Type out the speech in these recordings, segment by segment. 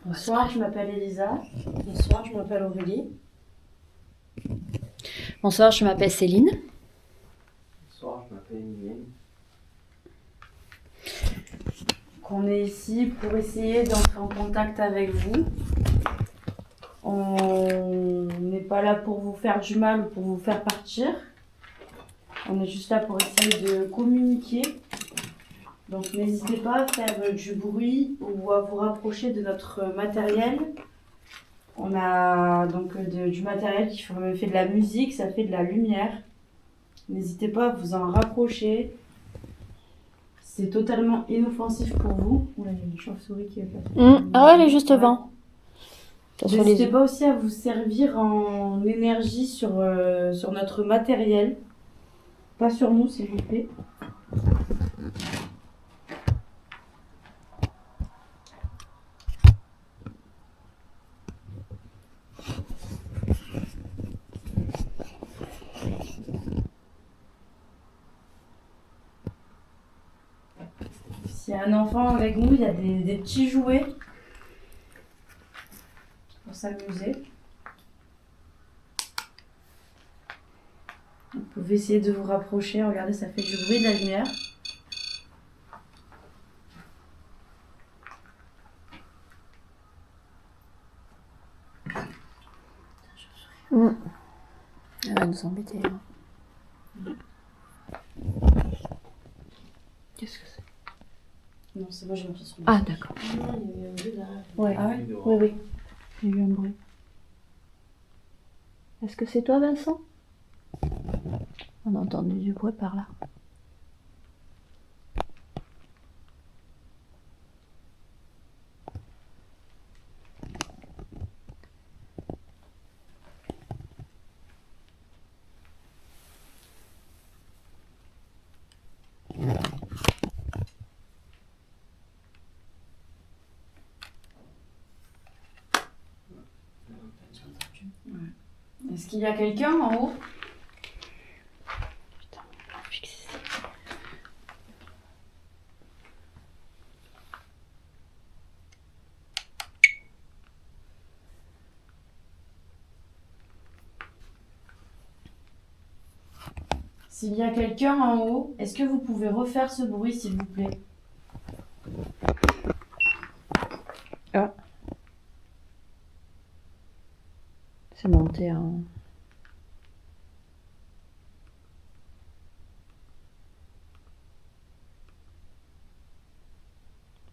Bonsoir, je m'appelle Elisa. Bonsoir, je m'appelle Aurélie. Bonsoir, je m'appelle Céline. Bonsoir, je m'appelle Emilienne. On est ici pour essayer d'entrer en contact avec vous. On n'est pas là pour vous faire du mal ou pour vous faire partir. On est juste là pour essayer de communiquer. Donc n'hésitez pas à faire du bruit ou à vous rapprocher de notre matériel. On a donc du matériel qui fait de la musique, ça fait de la lumière. N'hésitez pas à vous en rapprocher. C'est totalement inoffensif pour vous. Oula, il y a une chauve-souris qui est passée. Ah ouais, elle est juste devant. N'hésitez pas aussi à vous servir en énergie sur notre matériel. Pas sur nous, s'il vous plaît. S'il y a un enfant avec nous, il y a des petits jouets pour s'amuser. Vous pouvez essayer de vous rapprocher. Regardez, ça fait du bruit, de la lumière. Elle va nous embêter. Qu'est-ce que c'est? Non, c'est moi, j'ai marché sur le Ah, d'accord. Non, il y avait un bruit derrière. Ouais. Ah ouais? Oui. Il y a eu un bruit. Est-ce que c'est toi, Vincent? On a entendu du bruit par là. Est-ce qu'il y a quelqu'un en haut? Putain, fixé. S'il y a quelqu'un en haut, est-ce que vous pouvez refaire ce bruit, s'il vous plaît? Ah. C'est monté en...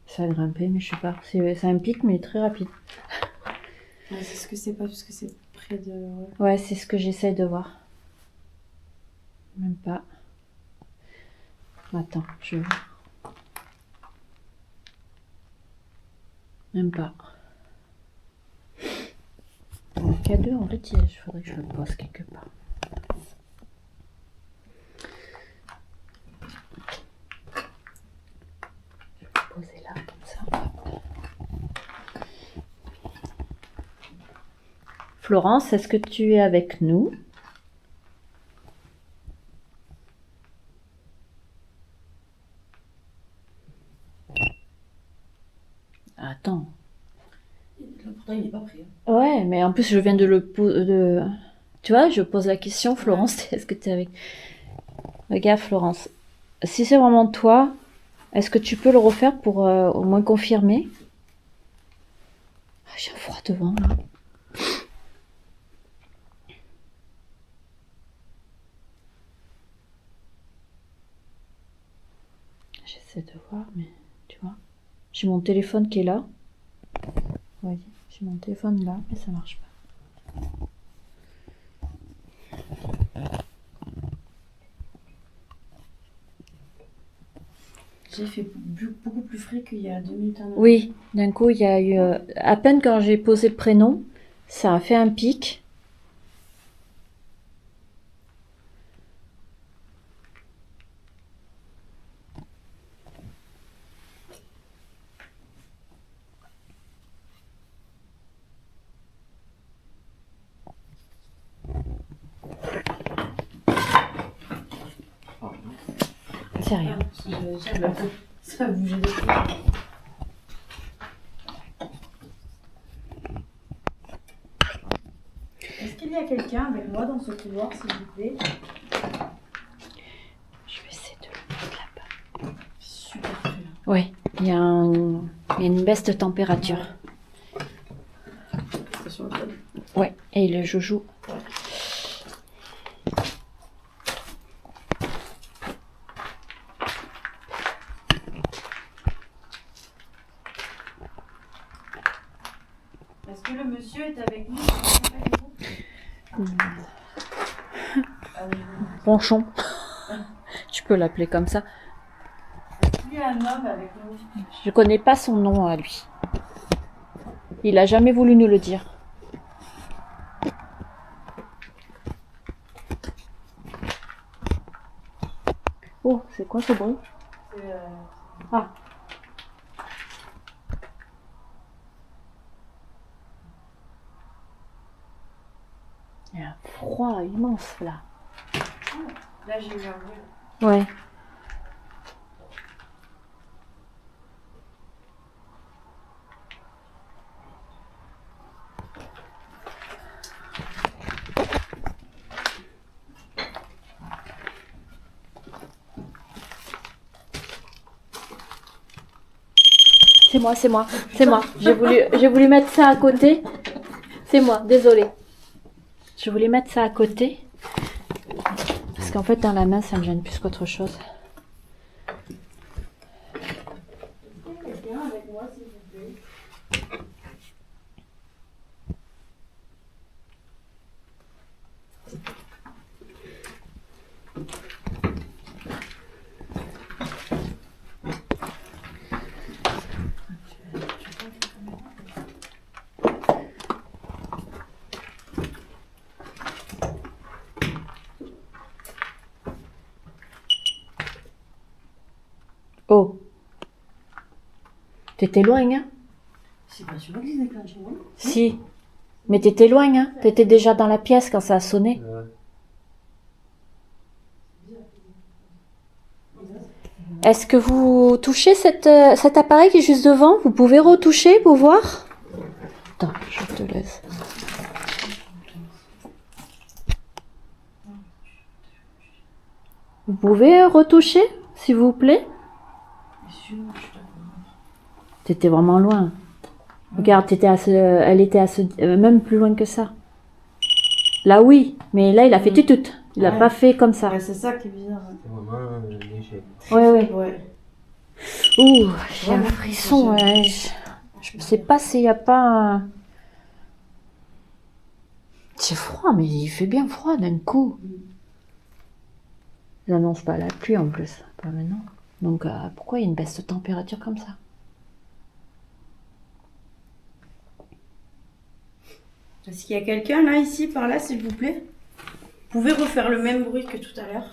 Ça a grimpé, mais je sais pas. C'est un pic, mais très rapide. Ouais, c'est ce que c'est pas, puisque c'est près de... Ouais, c'est ce que j'essaye de voir. Même pas. Attends, je... Même pas. Le K2 en fait, il faudrait que je le pose quelque part. Je vais le poser là, comme ça. Florence, est-ce que tu es avec nous? Attends. Pourtant, il n'est pas pris. Ouais, mais en plus, je viens de le poser. Tu vois, je pose la question, Florence, est-ce que tu es avec... Regarde, Florence, si c'est vraiment toi, est-ce que tu peux le refaire pour au moins confirmer? Ah, j'ai un froid devant, là. J'essaie de voir, mais tu vois. J'ai mon téléphone qui est là. Vous voyez, j'ai mon téléphone là, mais ça marche pas. J'ai fait beaucoup plus frais qu'il y a 2 minutes en arrière. Oui, d'un coup, il y a eu... à peine quand j'ai posé le prénom, ça a fait un pic. C'est rien. Ça a bougé de tout. y a quelqu'un avec moi dans ce couloir, s'il vous plaît? Je vais essayer de le mettre là-bas. Super frais. Oui, il y a une baisse de température. Attention, Antoine. Ouais, et le joujou. Est-ce que le monsieur est avec nous? Ronchon. Tu peux l'appeler comme ça. Est-ce qu'il y a un homme avec nous? Je connais pas son nom à lui. Il a jamais voulu nous le dire. Oh, c'est quoi ce bruit? C'est, Ah. Il y a un froid immense là. Là, j'ai eu un bruit. Ouais. C'est moi. J'ai voulu mettre ça à côté. C'est moi, désolée. Je voulais mettre ça à côté. Parce qu'en fait, dans la main, ça me gêne plus qu'autre chose. Est-ce qu'il y a quelqu'un avec moi, s'il vous plaît? Oh. T'étais loin, hein? C'est pas celui-là qui se déclenche, non? Si. Mais t'étais loin, hein? T'étais déjà dans la pièce quand ça a sonné. Est-ce que vous touchez cet appareil qui est juste devant? Vous pouvez retoucher pour voir? Attends, je te laisse. Vous pouvez retoucher, s'il vous plaît? T'étais vraiment loin. Regarde, elle était même plus loin que ça. Là, oui, mais là, il a fait tutut. Il a Ouais. pas fait comme ça. Ouais, c'est ça qui est bizarre. C'est vraiment léger. Ouais. Ouais. Ouh, j'ai un Ouais, frisson. ouais. Ouais. Je sais pas s'il y a pas un... C'est froid, mais il fait bien froid d'un coup. Ils n'annoncent pas la pluie en plus, pas maintenant. Donc pourquoi il y a une baisse de température comme ça? Est-ce qu'il y a quelqu'un là, ici, par là, s'il vous plaît? Vous pouvez refaire le même bruit que tout à l'heure?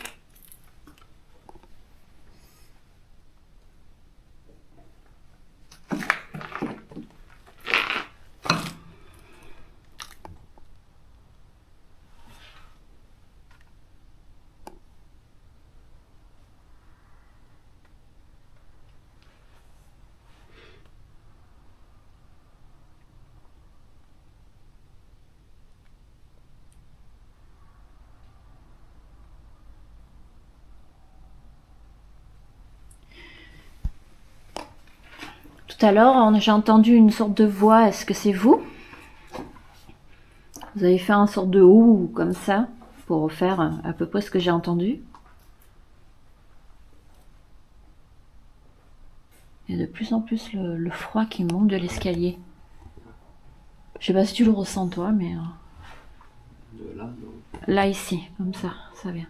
Tout à l'heure, j'ai entendu une sorte de voix. Est-ce que c'est vous? Vous avez fait une sorte de ouh comme ça pour refaire à peu près ce que j'ai entendu. Il y a de plus en plus le froid qui monte de l'escalier. Je sais pas si tu le ressens toi, mais De là, non. là ici, comme ça vient.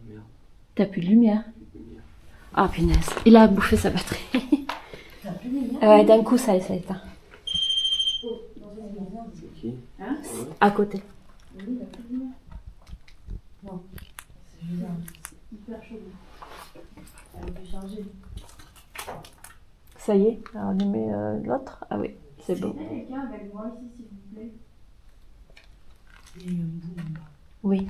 Merde. T'as plus de lumière? Lumière. Ah punaise, il a bouffé sa batterie. T'as plus de lumière? Ouais, d'un coup ça éteint. C'est qui? Hein? Ouais. À côté. Oui, il n'y a plus de lumière. Non, c'est bizarre. C'est hyper chaud. Elle a dû changer. Ça y est, alors on met l'autre. Ah oui, c'est bon. Est-ce qu'il y a quelqu'un avec moi ici, s'il vous plaît? Il y a eu un bout en bas. Oui.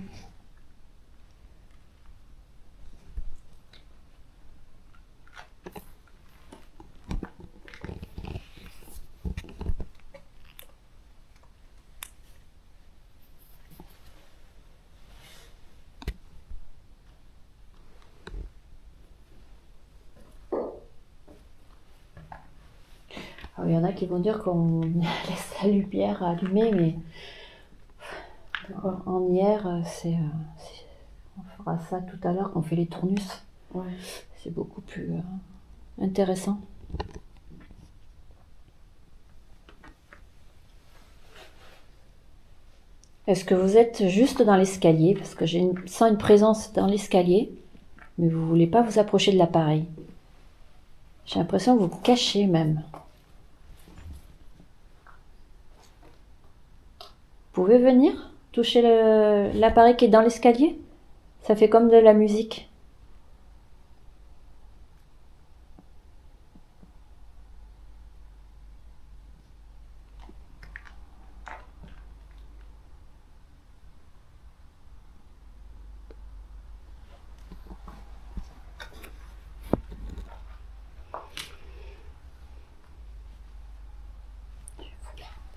Il y en a qui vont dire qu'on laisse la lumière allumée, mais D'accord. en hier, on fera ça tout à l'heure quand on fait les tournus. Ouais. C'est beaucoup plus intéressant. Est-ce que vous êtes juste dans l'escalier? Parce que sens une présence dans l'escalier, mais vous ne voulez pas vous approcher de l'appareil. J'ai l'impression que vous vous cachez même. Vous pouvez venir toucher l'appareil qui est dans l'escalier? Ça fait comme de la musique.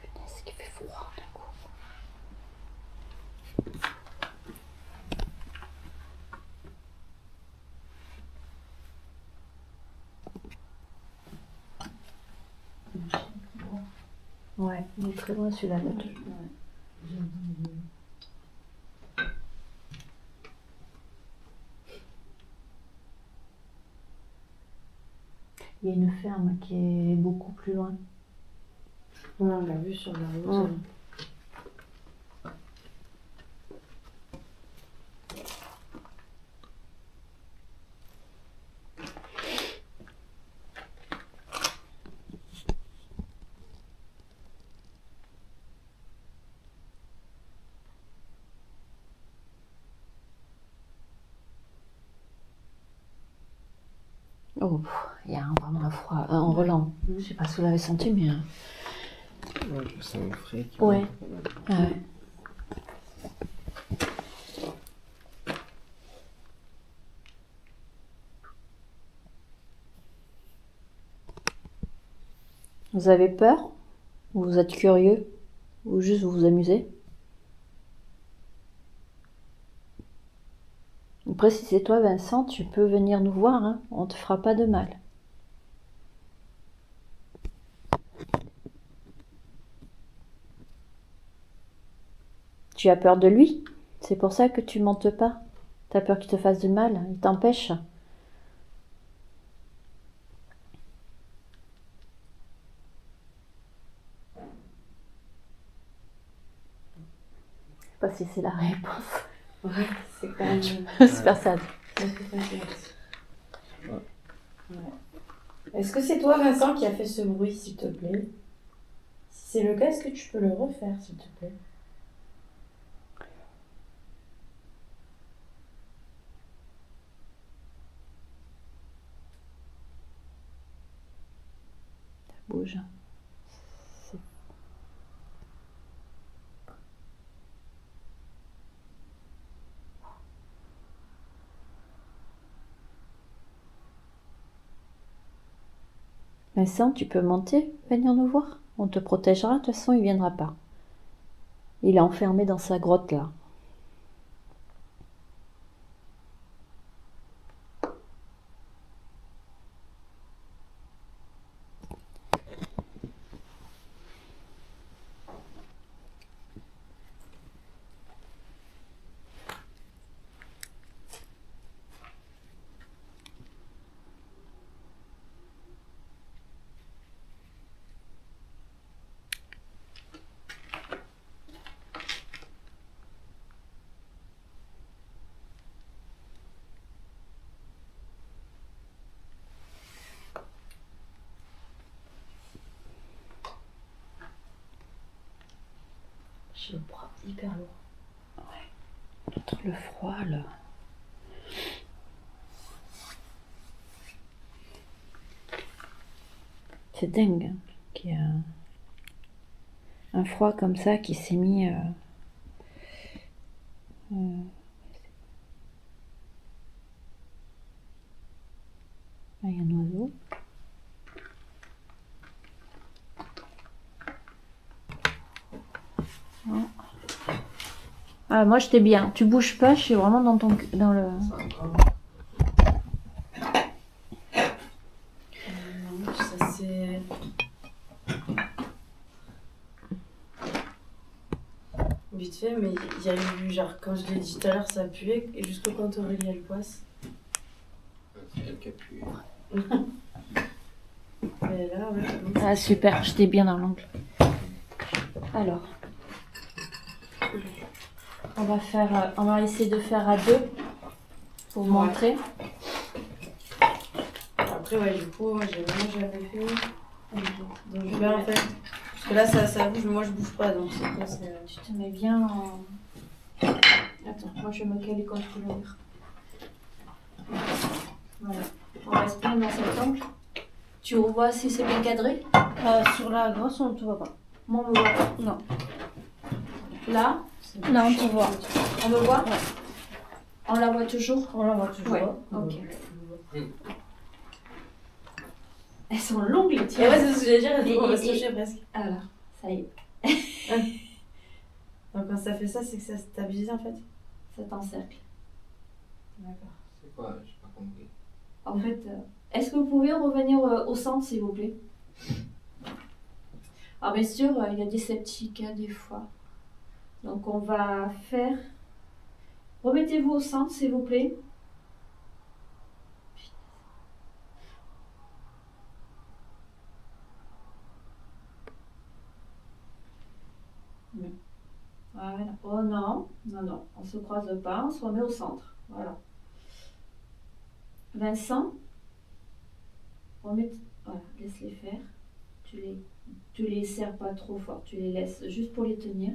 Punaise, qu'il fait froid d'un coup. Ouais, il est très loin celui-là. Il y a une ferme qui est beaucoup plus loin. Ouais, on l'a vu sur la route. Mm. Oh, il y a vraiment un froid, un relent. Je sais pas si vous l'avez senti, mais... Ouais, je sens le frais qui Ouais. monte. Ah ouais. Vous avez peur? Ou vous êtes curieux? Ou juste vous vous amusez? Après, si c'est toi, Vincent, tu peux venir nous voir, hein. On te fera pas de mal. Tu as peur de lui? C'est pour ça que tu montes pas? T'as peur qu'il te fasse du mal? Il t'empêche? Je sais pas si c'est la réponse. Ouais, c'est quand même. C'est pas ça. Ouais. Est-ce que c'est toi, Vincent, qui a fait ce bruit, s'il te plaît? Si c'est le cas, est-ce que tu peux le refaire, s'il te plaît? Bouge. Vincent, tu peux monter, venir nous voir. On te protégera, de toute façon, il viendra pas. Il est enfermé dans sa grotte là. J'ai le bras hyper lourd. Contre le froid là. C'est dingue hein, qu'il y a un froid comme ça qui s'est mis. Ah, il y a un oiseau. Oh. Ah, moi j'étais bien. Tu bouges pas, je suis vraiment dans le. Ça c'est. vite fait, mais il y a eu, genre, quand je l'ai dit tout à l'heure, ça puait, et jusqu'au quand Aurélie elle passe. C'est elle qui a pu. Et là, ouais, c'est bon. Ah super, j'étais bien dans l'angle. Alors, on va essayer de faire à deux pour Ouais. montrer. Après, ouais, du coup, j'ai vraiment jamais fait. Donc, je vais en fait. Parce que là, ça bouge, mais moi, je bouge pas, donc c'est quoi, c'est. Tu te mets bien en... Attends, moi je vais me caler contre le mur. Voilà. On reste bien dans cet angle. Tu revois si c'est bien cadré? Sur la grosse, on ne te voit pas. Moi on me voit pas. Non. Là, Non, on te voit. on me voit? Ouais. On la voit toujours? On la voit toujours. Ouais, ok. Elles sont longues les Et tiennes. ouais, c'est ce que j'allais dire, Et- on va se et- toucher presque. Voilà, ça y est. Donc, quand ça fait ça, c'est que ça stabilise en fait. Ça t'encercle. D'accord. C'est quoi? J'ai pas compris. En fait, est-ce que vous pouvez revenir au centre s'il vous plaît? Alors bien sûr, il y a des sceptiques hein, des fois. Donc on va faire... Remettez-vous au centre s'il vous plaît. Voilà. Oh non, non, non, on se croise pas, on se remet au centre. Voilà. Vincent, remets... Voilà, laisse-les faire. Tu les serres pas trop fort, tu les laisses juste pour les tenir.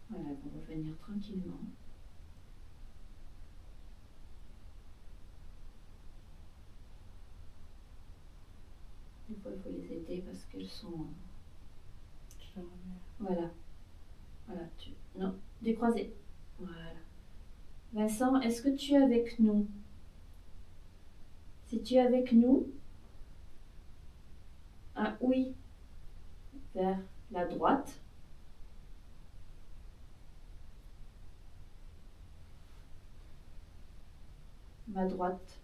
Voilà, ils vont revenir tranquillement. Des fois, il faut les aider parce qu'elles sont... Voilà. Voilà. Non, décroisé. Voilà. Vincent, est-ce que tu es avec nous? Si tu es avec nous, un oui vers la droite. Ma droite.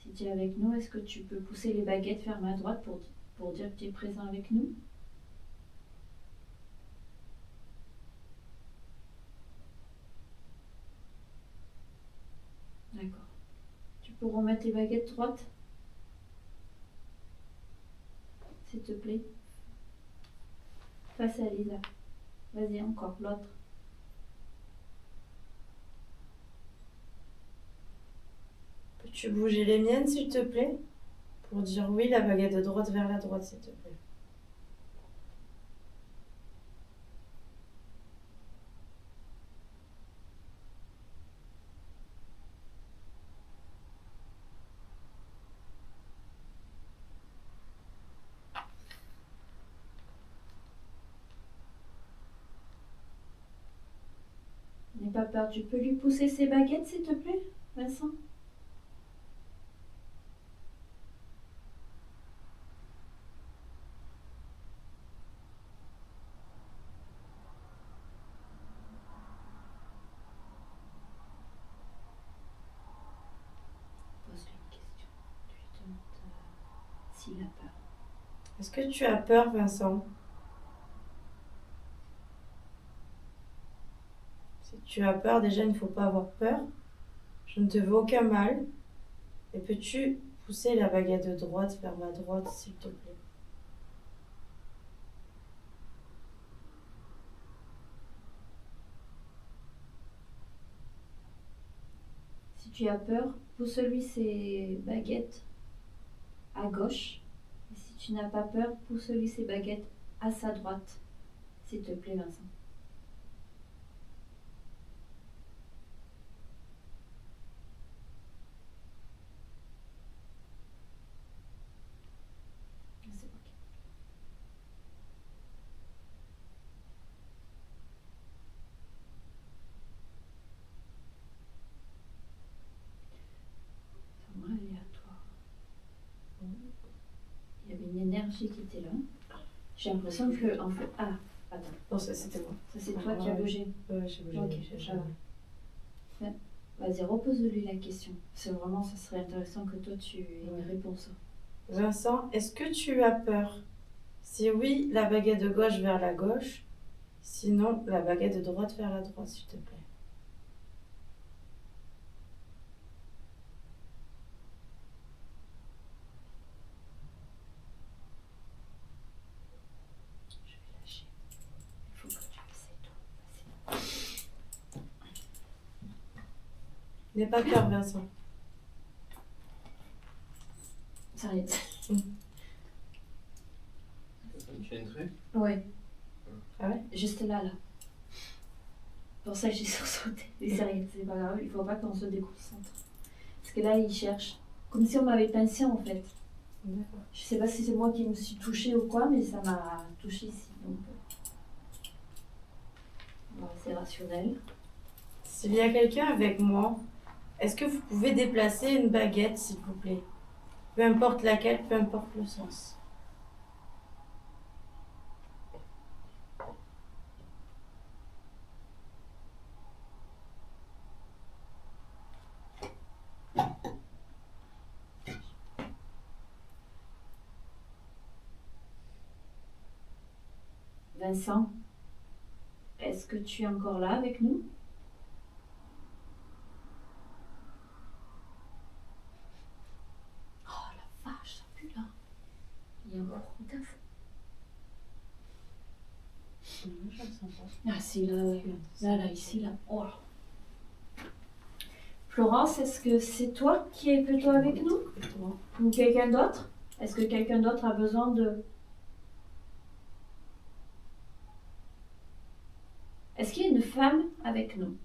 Si tu es avec nous, est-ce que tu peux pousser les baguettes vers ma droite pour dire que tu es présent avec nous? D'accord. Tu peux remettre les baguettes droites? S'il te plaît. Face à Lisa. Vas-y, encore, l'autre. Peux-tu bouger les miennes, s'il te plaît? Pour dire oui, la baguette de droite vers la droite, s'il te plaît. N'aie pas peur, tu peux lui pousser ses baguettes, s'il te plaît, Vincent? Pose-lui une question. Tu lui demandes s'il a peur. Est-ce que tu as peur, Vincent? Si tu as peur, déjà, il ne faut pas avoir peur. Je ne te veux aucun mal. Et peux-tu pousser la baguette de droite vers ma droite, s'il te plaît? Si tu as peur, pousse-lui ses baguettes à gauche. Et si tu n'as pas peur, pousse-lui ses baguettes à sa droite. S'il te plaît, Vincent. C'est ok. C'est vraiment aléatoire. Il y avait une énergie qui était là. J'ai l'impression que, en fait... Ah, attends. Non, ça, c'était moi. Ça, c'est toi qui as bougé. Ouais, j'ai bougé. Ok, j'ai ça bougé. va. Vas-y, repose-lui la question. C'est vraiment, ça serait intéressant que toi tu aies une réponse. Vincent, est-ce que tu as peur? Si oui, la baguette de gauche vers la gauche. Sinon, la baguette de droite vers la droite, s'il te plaît. Je vais lâcher. Il faut que tu essaies toi. N'aie pas peur, Vincent. Ça arrête. Ça me gênerait. Ouais. Ah ouais? Juste là. Pour ça, j'ai sursauté. Mais sérieux, c'est pas grave, il faut pas qu'on se déconcentre. Parce que là, il cherche. Comme si on m'avait pincé en fait. D'accord. Je sais pas si c'est moi qui me suis touchée ou quoi, mais ça m'a touchée ici. Donc, c'est rationnel. S'il y a quelqu'un avec moi, est-ce que vous pouvez déplacer une baguette, s'il vous plaît? Peu importe laquelle, peu importe le sens. Vincent, est-ce que tu es encore là avec nous? Oh la vache, ça pue là. Il y a un gros taf. Je le sens pas. Ah si, là, oui. Là, ici, là. Oh là. Florence, est-ce que c'est toi qui es plutôt avec nous? Ou quelqu'un d'autre? Est-ce que quelqu'un d'autre a besoin de... Est-ce qu'il y a une femme avec nous?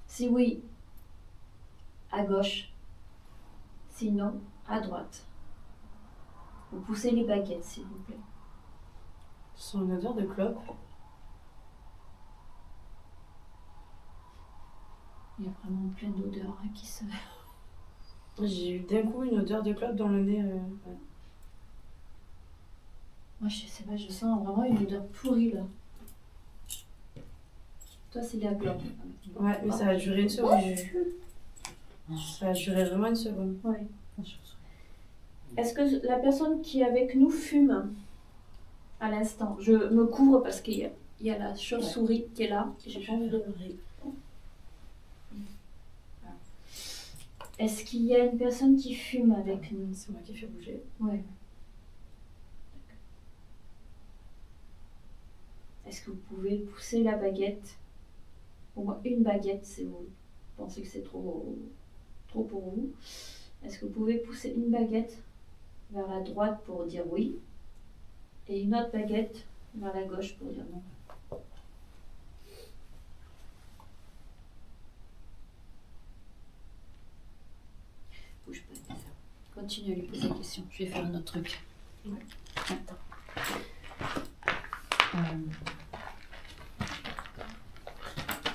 Si oui, à gauche. Sinon, à droite. Vous poussez les baguettes, s'il vous plaît. Ce sont une odeur de clope. Il y a vraiment plein d'odeurs hein, qui se... J'ai eu d'un coup une odeur de clope dans le nez. Ouais. Moi, je sais pas, je sens vraiment une odeur pourrie là. Toi, c'est de la clope. Ouais, mais ça a duré une seconde. Ça a duré vraiment une seconde. Ouais. Est-ce que la personne qui est avec nous fume à l'instant? Je me couvre parce qu'il y a la chauve-souris qui est là. J'ai pas envie de... Est-ce qu'il y a une personne qui fume avec nous? C'est moi qui fais bouger. Ouais. Est-ce que vous pouvez pousser la baguette? Au moins une baguette, si vous pensez que c'est trop pour vous. Est-ce que vous pouvez pousser une baguette vers la droite pour dire oui et une autre baguette vers la gauche pour dire non? Bouge pas. Continue à lui poser la question. Je vais faire un autre truc. Ouais. Attends.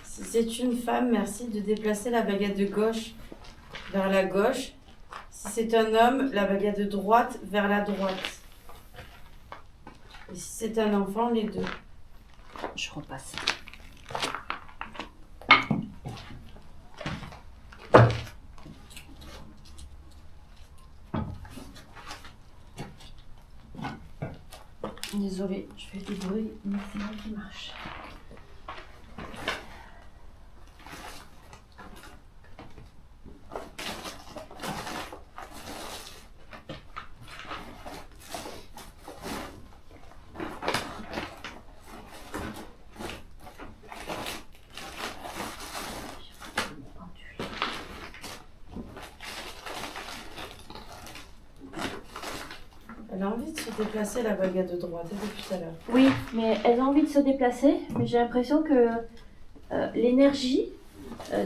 Si c'est une femme, merci de déplacer la baguette de gauche vers la gauche. Si c'est un homme, la baguette de droite vers la droite. Et si c'est un enfant, les deux. Je repasse. Désolée, je fais du bruit, mais c'est moi qui marche. Elle a envie de se déplacer, la baguette de droite, depuis tout à l'heure. Oui, mais elle a envie de se déplacer, mais j'ai l'impression que l'énergie,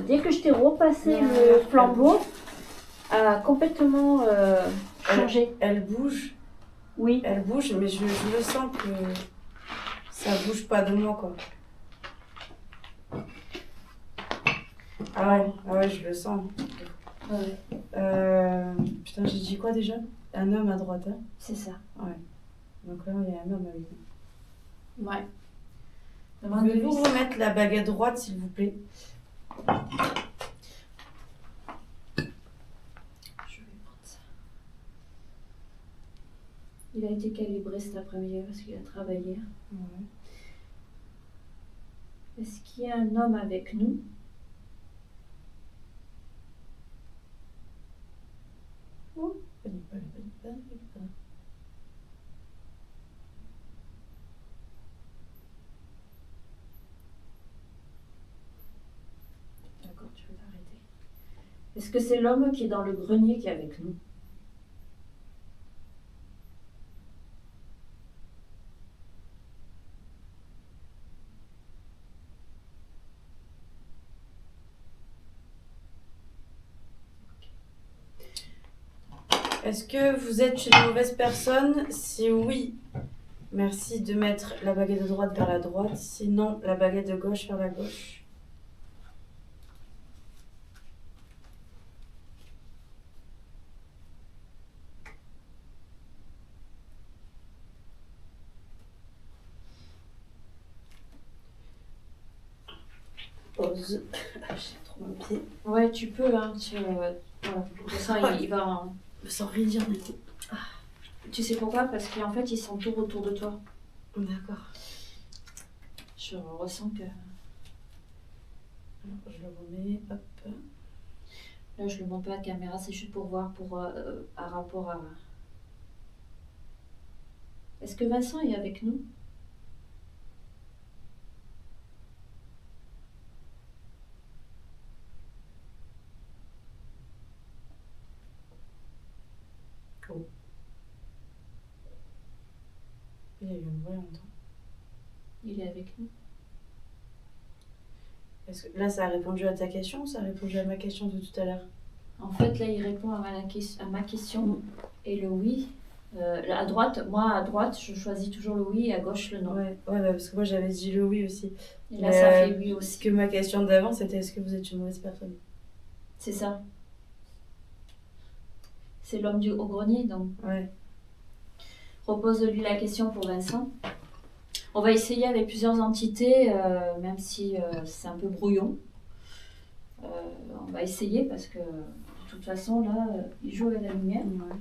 dès que je t'ai repassé le flambeau, a complètement changé. Elle bouge, Oui. mais je le sens que ça bouge pas de moi, quoi. Ah ouais, je le sens. Ouais. Putain, j'ai dit quoi déjà? Un homme à droite, hein? C'est ça. Ouais. Donc là, il y a un homme avec nous. Ouais. Pouvez-vous remettre la bague à droite, s'il vous plaît? Je vais prendre ça. Il a été calibré cet après-midi parce qu'il a travaillé. Ouais. Est-ce qu'il y a un homme avec nous? Panique pas, panique pas, panique pas. D'accord, tu peux t'arrêter. Est-ce que c'est l'homme qui est dans le grenier qui est avec nous? Est-ce que vous êtes une mauvaise personne? Si oui, merci de mettre la baguette de droite vers la droite. Sinon, la baguette de gauche vers la gauche. Pause. J'ai trop mon pied. Ouais, tu peux, hein. Voilà. De toute façon, il va. Sans rien dire du tout. Tu sais pourquoi? Parce qu'en fait, il s'entoure autour de toi. D'accord. Je ressens que. Alors, je le remets. Hop. Là, je le montre pas à la caméra, c'est juste pour voir par rapport à. Est-ce que Vincent est avec nous? Il y a eu un bruit en même temps. Il est avec nous. Est-ce que là, ça a répondu à ta question ou ça a répondu à ma question de tout à l'heure? En fait, là, il répond à ma question. Et le oui. À droite, moi, à droite, je choisis toujours le oui et à gauche, le non. Ouais, bah, parce que moi, j'avais dit le oui aussi. Et là, ça fait oui Parce aussi. que ma question d'avant, c'était est-ce que vous êtes une mauvaise personne? C'est ça. C'est l'homme au grenier, donc. Ouais. Repose-lui la question pour Vincent. On va essayer avec plusieurs entités, même si c'est un peu brouillon. On va essayer parce que de toute façon, là, il joue avec la lumière. Ouais.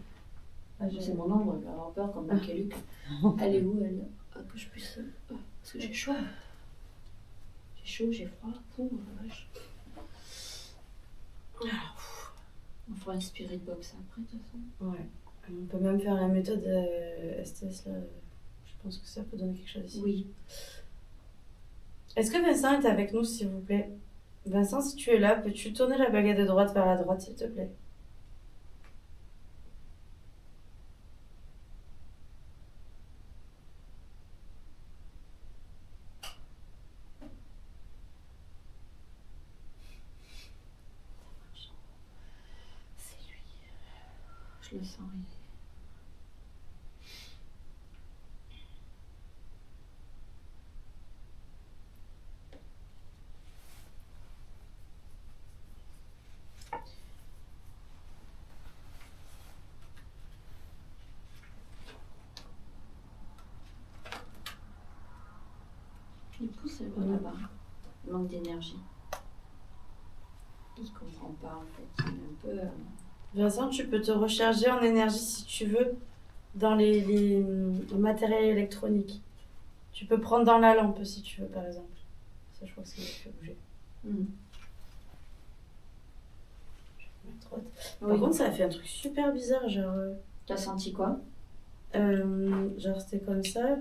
C'est mon ombre, il va avoir peur comme Luc et Luc. Elle est où, elle? Que je puisse. Parce que j'ai chaud. J'ai chaud, j'ai froid. Ouh, la vache. On fera un spirit box après, de toute façon. Ouais. On peut même faire la méthode STS là. Je pense que ça peut donner quelque chose ici. Oui. Est-ce que Vincent est avec nous, s'il vous plaît? Vincent, si tu es là, peux-tu tourner la baguette de droite vers la droite, s'il te plaît? C'est lui. Je le sens, il est. Il pousse là-bas. Il manque d'énergie. Il comprend pas en fait. Il est un peu. Vincent, tu peux te recharger en énergie si tu veux dans les matériels électroniques. Tu peux prendre dans la lampe si tu veux, par exemple. Ça, je crois que c'est ce qui fait bouger. Je vais mettre droite. Par contre, ça a fait un truc super bizarre, genre. T'as senti quoi? Genre, c'était comme ça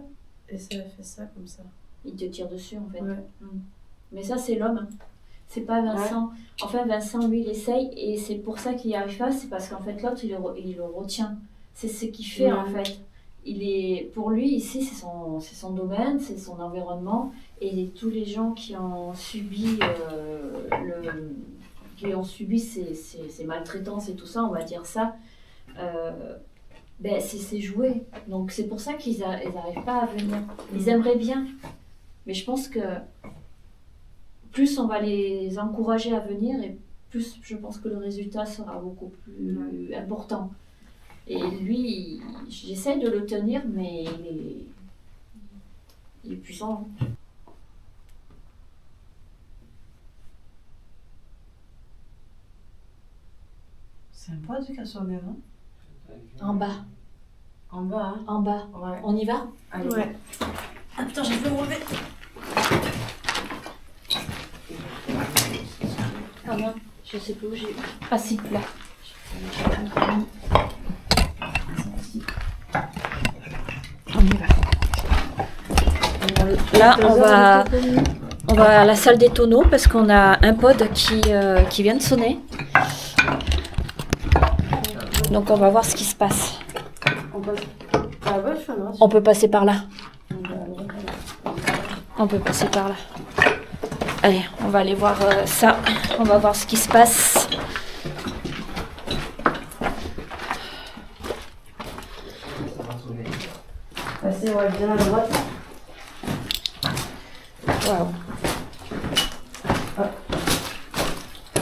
et ça a fait ça comme ça. Il te tire dessus en fait. Ouais. Mais ça, c'est l'homme. C'est pas Vincent. Ouais. Enfin, Vincent, lui, il essaye et c'est pour ça qu'il n'y arrive pas. C'est parce qu'en fait, l'autre, il le retient. C'est ce qu'il fait en fait. Pour lui, ici, c'est son domaine, c'est son environnement. Et tous les gens qui ont subi, ces maltraitances et tout ça, on va dire ça, c'est joué. Donc c'est pour ça qu'ils n'arrivent pas à venir. Ils aimeraient bien. Mais je pense que plus on va les encourager à venir et plus je pense que le résultat sera beaucoup plus important. Et lui, j'essaie de le tenir, mais il est puissant. C'est un pote qui a sonné, non? En bas. En bas, hein. En bas. Ouais. On y va? Allez. Ouais. Attends, j'ai fait mauvais. Ah non, je sais plus où j'ai. Ah si, là. On y va. Là, on va à la salle des tonneaux parce qu'on a un pod qui vient de sonner. Donc on va voir ce qui se passe. On passe à la gauche ou à droite? On peut passer par là. On peut passer par là. Allez, on va aller voir ça. On va voir ce qui se passe. Passez, ouais, bien à droite. Waouh.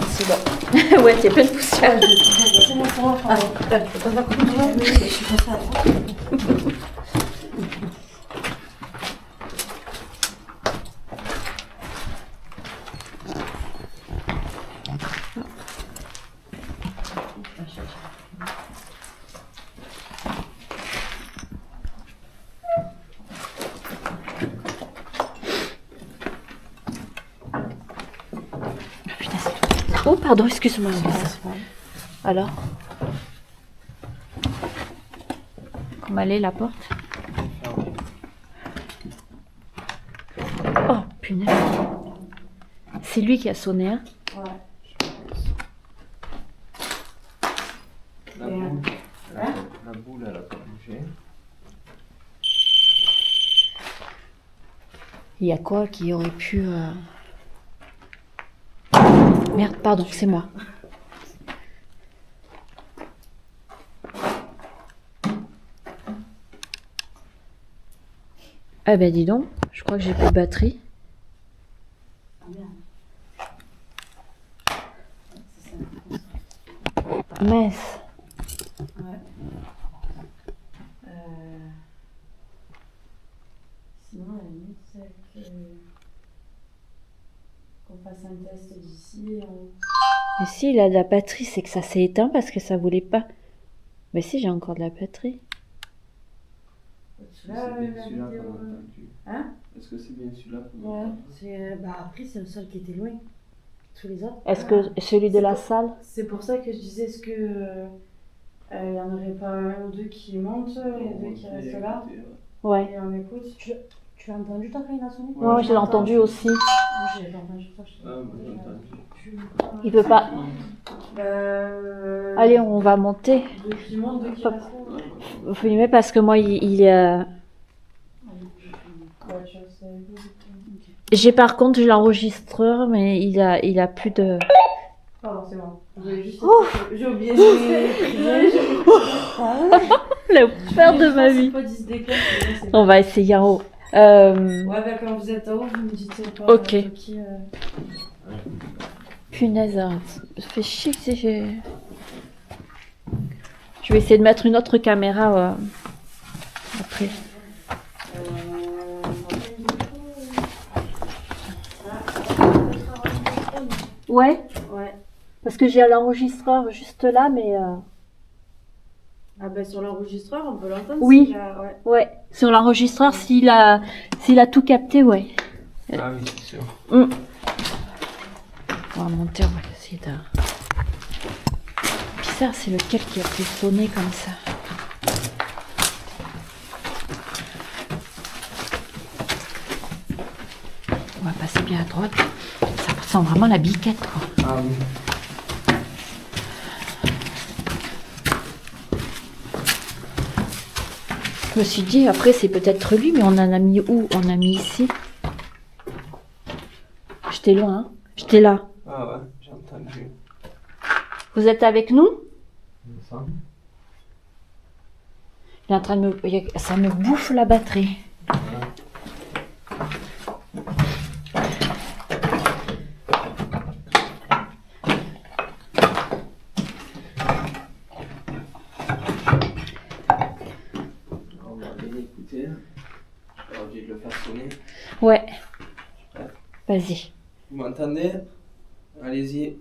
C'est bon. Ouais, c'est plein de poussière. Oh, pardon, excuse-moi. Alors? Comment elle est, la porte? Oh, punaise. C'est lui qui a sonné, hein? Ouais. La boule, la boule, elle a pas bougé. Il y a quoi qui aurait pu... Merde, pardon, c'est moi. Ah ben dis donc, je crois que j'ai plus de batterie. Mince. Ouais. Sinon, à la limite, c'est qu'on fasse un test d'ici. Mais si il a de la batterie, c'est que ça s'est éteint parce que ça voulait pas. Mais si, j'ai encore de la batterie. Est-ce que c'est bien celui-là qu'on a entendu? Hein? Est-ce que c'est bien celui-là qu'on a Ouais. entendu? Après, c'est le seul qui était loin. Tous les autres. Est-ce que celui de la salle? C'est pour ça que je disais, est-ce que il n'y en aurait pas un ou deux qui montent et deux qui restent là Ouais. et on écoute? Tu as entendu toi quand il a sonné? Ouais, je l'ai entendu aussi. Moi, je l'ai pas entendu. Ah, moi j'ai entendu. Il peut pas. Allez, on va monter. Deux qui montent, deux qui Hop. restent. Faut y mettre parce que moi, j'ai par contre l'enregistreur, mais il a plus de. Pardon, c'est bon. J'ai oublié La peur de ma vie. On va essayer en haut. Ouais, bah, quand vous êtes en haut, vous me dites pas. Ok. Qui, Punaise, ça fait chier que j'ai. Je vais essayer de mettre une autre caméra après. Ouais, Ouais. parce que j'ai l'enregistreur juste là, mais. Ah bah sur l'enregistreur, on peut l'entendre. Oui. s'il a- ouais. Ouais, sur l'enregistreur, s'il a tout capté, ouais. Ah oui, c'est sûr. On va monter, on va essayer de. Bizarre, c'est lequel qui a fait sonner comme ça. On va passer bien à droite. Ça sent vraiment la biquette, quoi. Ah oui. Je me suis dit, après, c'est peut-être lui, mais on en a mis où? On a mis ici. J'étais loin, hein. J'étais là. Ah ouais, j'ai entendu. Vous êtes avec nous? Il me semble. Il est en train de me... Ça me bouffe la batterie. On va aller l'écouter. Je vais obligé de le faire sonner. Ouais. Vas-y. Vous m'entendez? Allez-y.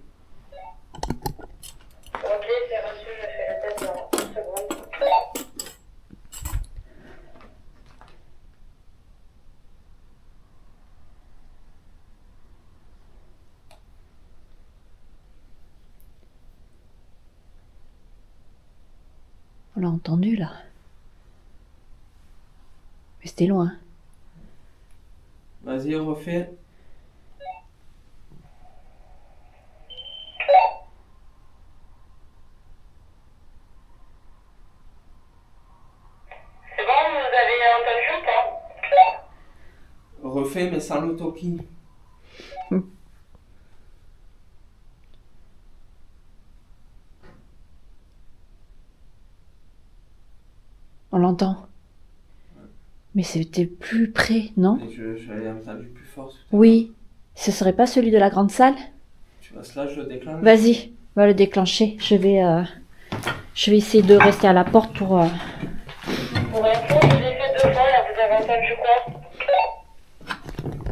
Ok, c'est On l'a entendu là. Mais c'était loin. Vas-y, refais. C'est bon, vous avez entendu ou pas? Refais, mais sans le talkie. On l'entend. Mais c'était plus près, non? Et je l'avais entendu plus fort. Oui. Ce serait pas celui de la grande salle? Tu vas là, je le déclenche. Vas-y, va le déclencher. Je vais essayer de rester à la porte pour. Pour info, je l'ai fait 2 fois, là, vous avez entendu quoi?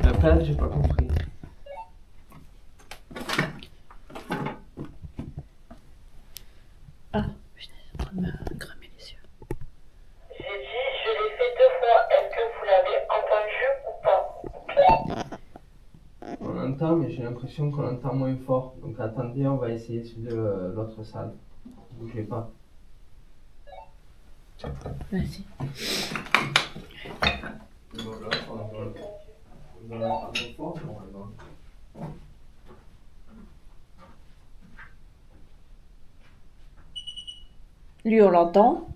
Après, j'ai pas compris. Ah, putain, il est en train de me cramer les yeux. J'ai dit, je l'ai fait 2 fois, est-ce que vous l'avez entendu ou pas? On entend, mais j'ai l'impression qu'on entend moins fort. Donc attendez, on va essayer celui de l'autre salle. Bougez pas. Vas-y. Voilà, on doit l'entendre fort, normalement. Lui, on l'entend.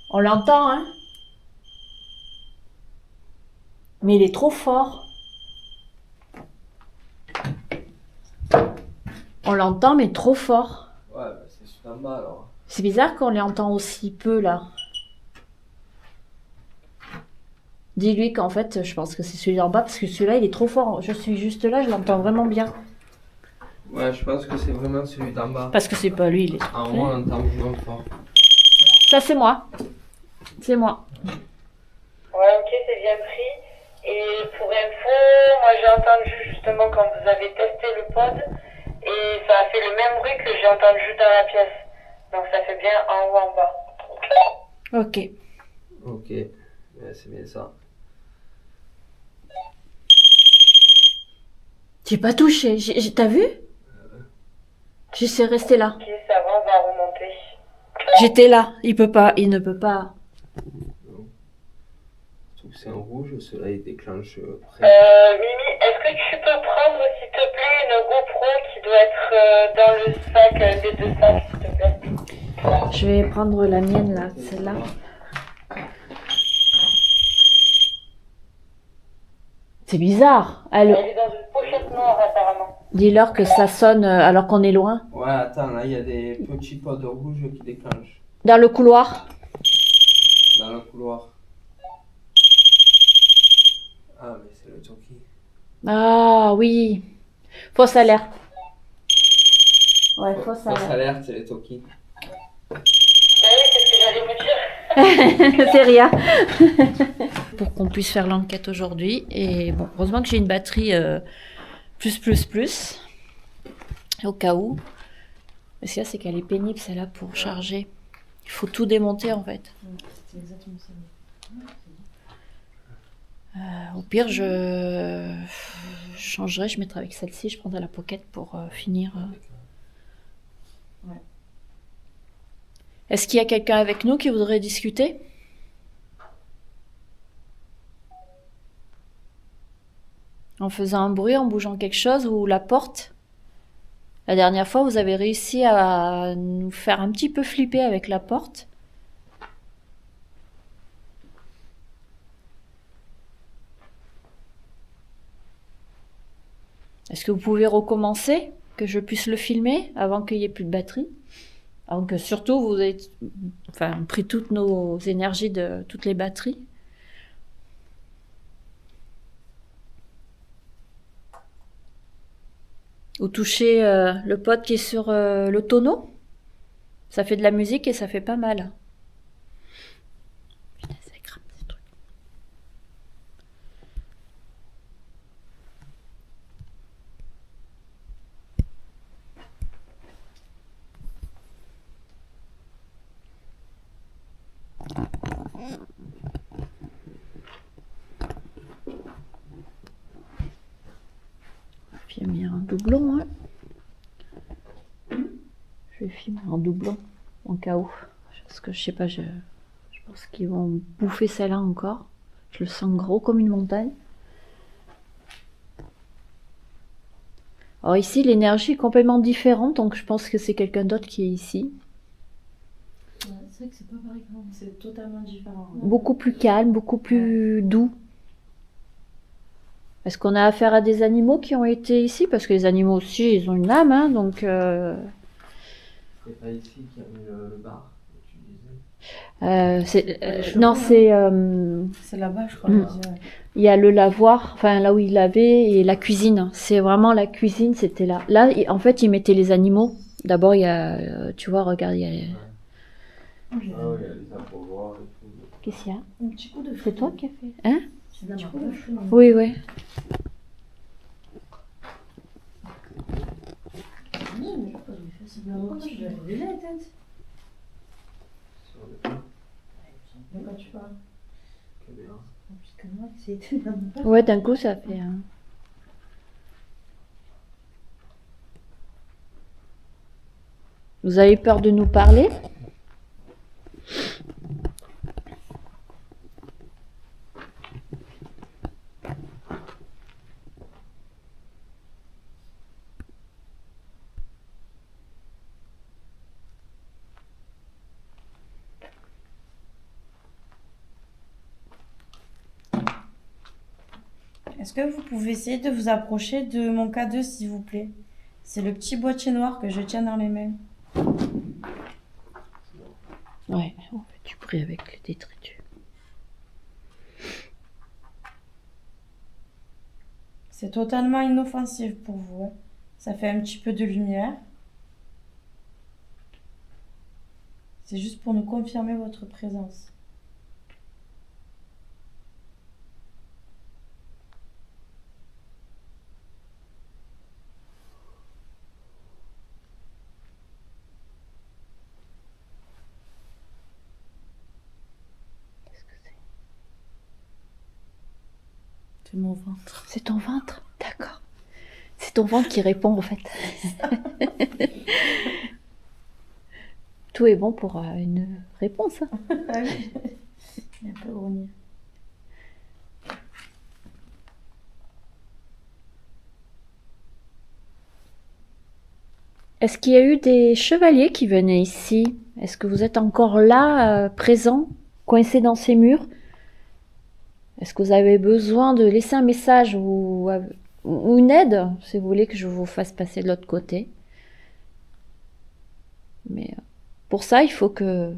On l'entend, hein? Mais il est trop fort. On l'entend, mais trop fort. Ouais, bah c'est celui d'en bas alors. C'est bizarre qu'on l'entend aussi peu, là. Dis-lui qu'en fait, je pense que c'est celui d'en bas, parce que celui-là, il est trop fort. Je suis juste là, je l'entends vraiment bien. Ouais, je pense que c'est vraiment celui d'en bas. Parce que c'est pas lui, il est... En haut, on entend vraiment fort. Ça, c'est moi. C'est moi. Ouais, ok, c'est bien pris. Et pour info, moi j'ai entendu justement quand vous avez testé le pod, et ça a fait le même bruit que j'ai entendu dans la pièce. Donc ça fait bien en haut, en bas. Ok. Ok, ouais, c'est bien ça. J'ai pas touché. T'as vu? J'essaie de rester là. Ok, ça va, on va remonter. J'étais là. Il ne peut pas. Surtout que c'est en rouge, cela il déclenche près. Mimi, est-ce que tu peux prendre, s'il te plaît, une GoPro qui doit être dans le sac, des 2 sacs, s'il te plaît? Je vais prendre la mienne là, celle-là. C'est bizarre. Elle est dans une pochette noire, apparemment. Dis-leur que ça sonne alors qu'on est loin. Ouais, attends, là il y a des petits pods rouges qui déclenchent Dans le couloir. dans le couloir. Ah, mais c'est le talkie. Ah oui. Fausse alerte. Ouais, fausse Fausse alerte. alerte, c'est le talkie. Bah oui, c'est ce que j'allais vous dire. C'est rien. Pour qu'on puisse faire l'enquête aujourd'hui. Et bon, heureusement que j'ai une batterie plus. Au cas où. Mais ce qu'il y a, c'est qu'elle est pénible celle-là pour charger. Il faut tout démonter en fait. C'est exactement ça. Au pire, je changerai, je mettrai avec celle-ci, je prendrai la pocket pour finir. Ouais. Est-ce qu'il y a quelqu'un avec nous qui voudrait discuter? En faisant un bruit, en bougeant quelque chose ou la porte? La dernière fois, vous avez réussi à nous faire un petit peu flipper avec la porte. Est-ce que vous pouvez recommencer, que je puisse le filmer avant qu'il n'y ait plus de batterie? Avant que surtout vous ayez pris toutes nos énergies de toutes les batteries. Ou toucher le pod qui est sur le tonneau. Ça fait de la musique et ça fait pas mal. Putain, ça crame ces trucs. doublon, hein. Je vais filmer en doublon, en cas où. Parce que je sais pas, je pense qu'ils vont bouffer celle-là encore. Je le sens gros comme une montagne. Alors ici, l'énergie est complètement différente, donc je pense que c'est quelqu'un d'autre qui est ici. Ouais, c'est vrai que c'est pas pareil quand même. C'est totalement différent. Beaucoup plus calme, beaucoup plus doux. Est-ce qu'on a affaire à des animaux qui ont été ici? Parce que les animaux aussi, ils ont une âme, hein, donc... C'est pas ici qu'il y avait le bar que tu disais. non, c'est... C'est là-bas, je crois. Mm. Il y a le lavoir, enfin là où il lavait, et la cuisine. C'est vraiment la cuisine, c'était là. Là, en fait, ils mettaient les animaux. D'abord, il y a... tu vois, regarde, il y a... Ah oui, il y a les abreuvoirs et tout. Qu'est-ce qu'il y a? Un petit coup de C'est toi qui as fait? Hein? C'est de la marque. Oui, oui. Non, mais je crois que j'ai fait ça. Mais pourquoi je l'avais déjà éteinte? Sur le pain, De quoi tu parles? caméra. Puisque moi, c'est éteint dans mon père. Ouais, d'un coup, ça fait... Vous avez peur de nous parler? Est-ce que vous pouvez essayer de vous approcher de mon K2, s'il vous plaît? C'est le petit boîtier noir que je tiens dans les mains. Ouais, on fait du bruit avec les détritus. C'est totalement inoffensif pour vous, hein. Ça fait un petit peu de lumière. C'est juste pour nous confirmer votre présence. Qu'est-ce que c'est? C'est mon ventre. C'est ton ventre? D'accord. C'est ton ventre qui répond, en fait. Tout est bon pour une réponse, hein. Ah oui. Il est un peu grogné. Est-ce qu'il y a eu des chevaliers qui venaient ici? Est-ce que vous êtes encore là, présents, coincés dans ces murs? Est-ce que vous avez besoin de laisser un message ou une aide, si vous voulez que je vous fasse passer de l'autre côté? Mais pour ça, il faut que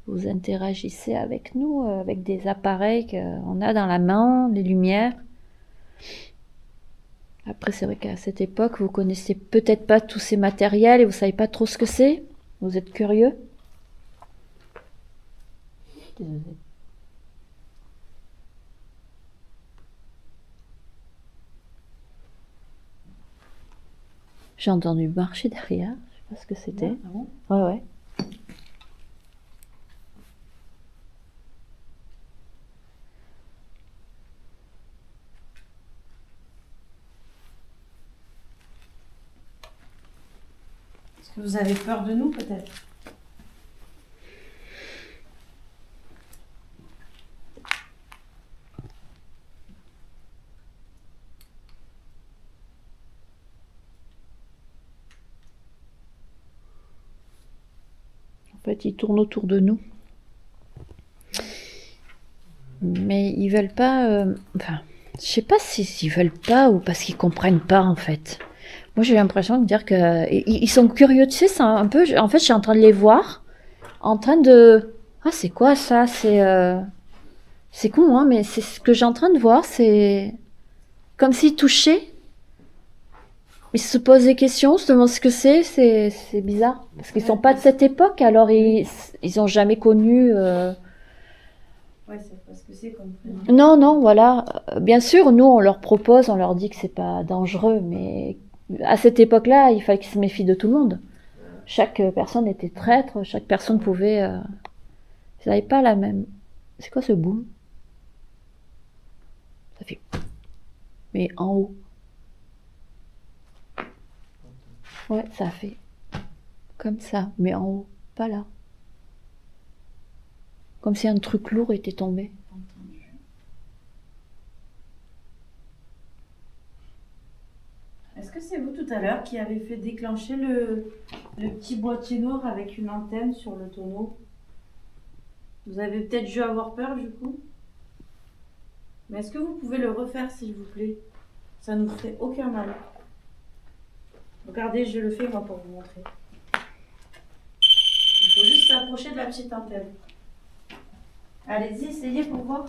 vous interagissez avec nous, avec des appareils qu'on a dans la main, les lumières. Après, c'est vrai qu'à cette époque, vous connaissez peut-être pas tous ces matériels et vous savez pas trop ce que c'est. Vous êtes curieux? Désolée. J'ai entendu marcher derrière. Je sais pas ce que c'était. Ah bon? Ouais, ouais. Est-ce que vous avez peur de nous, peut-être? En fait, ils tournent autour de nous. Mais ils veulent pas... Enfin, je sais pas s'ils veulent pas ou parce qu'ils comprennent pas, en fait. Moi, j'ai l'impression de dire que... Ils sont curieux, tu sais, c'est un peu... En fait, je suis en train de les voir, en train de... Ah, c'est quoi ça? C'est con, hein, mais c'est ce que j'ai en train de voir, c'est... Comme s'ils touchaient. Ils se posent des questions, se demandent ce que c'est bizarre. Parce qu'ils sont pas de cette époque, alors ils ont jamais connu... Ouais, c'est parce que c'est comme prénom. Non, non, voilà. Bien sûr, nous, on leur propose, on leur dit que c'est pas dangereux, mais à cette époque-là, il fallait qu'ils se méfient de tout le monde. Chaque personne était traître, chaque personne pouvait... Ils n'avaient pas la même... C'est quoi ce boom? Ça fait... Mais en haut. Ouais, ça fait comme ça, mais en haut, pas là. Comme si un truc lourd était tombé. Entendu. Est-ce que c'est vous tout à l'heure qui avez fait déclencher le petit boîtier noir avec une antenne sur le tonneau? Vous avez peut-être dû avoir peur du coup. Mais est-ce que vous pouvez le refaire s'il vous plaît? Ça ne nous fait aucun mal. Regardez, je le fais moi pour vous montrer. Il faut juste s'approcher de la petite antenne. Allez-y, essayez pour voir.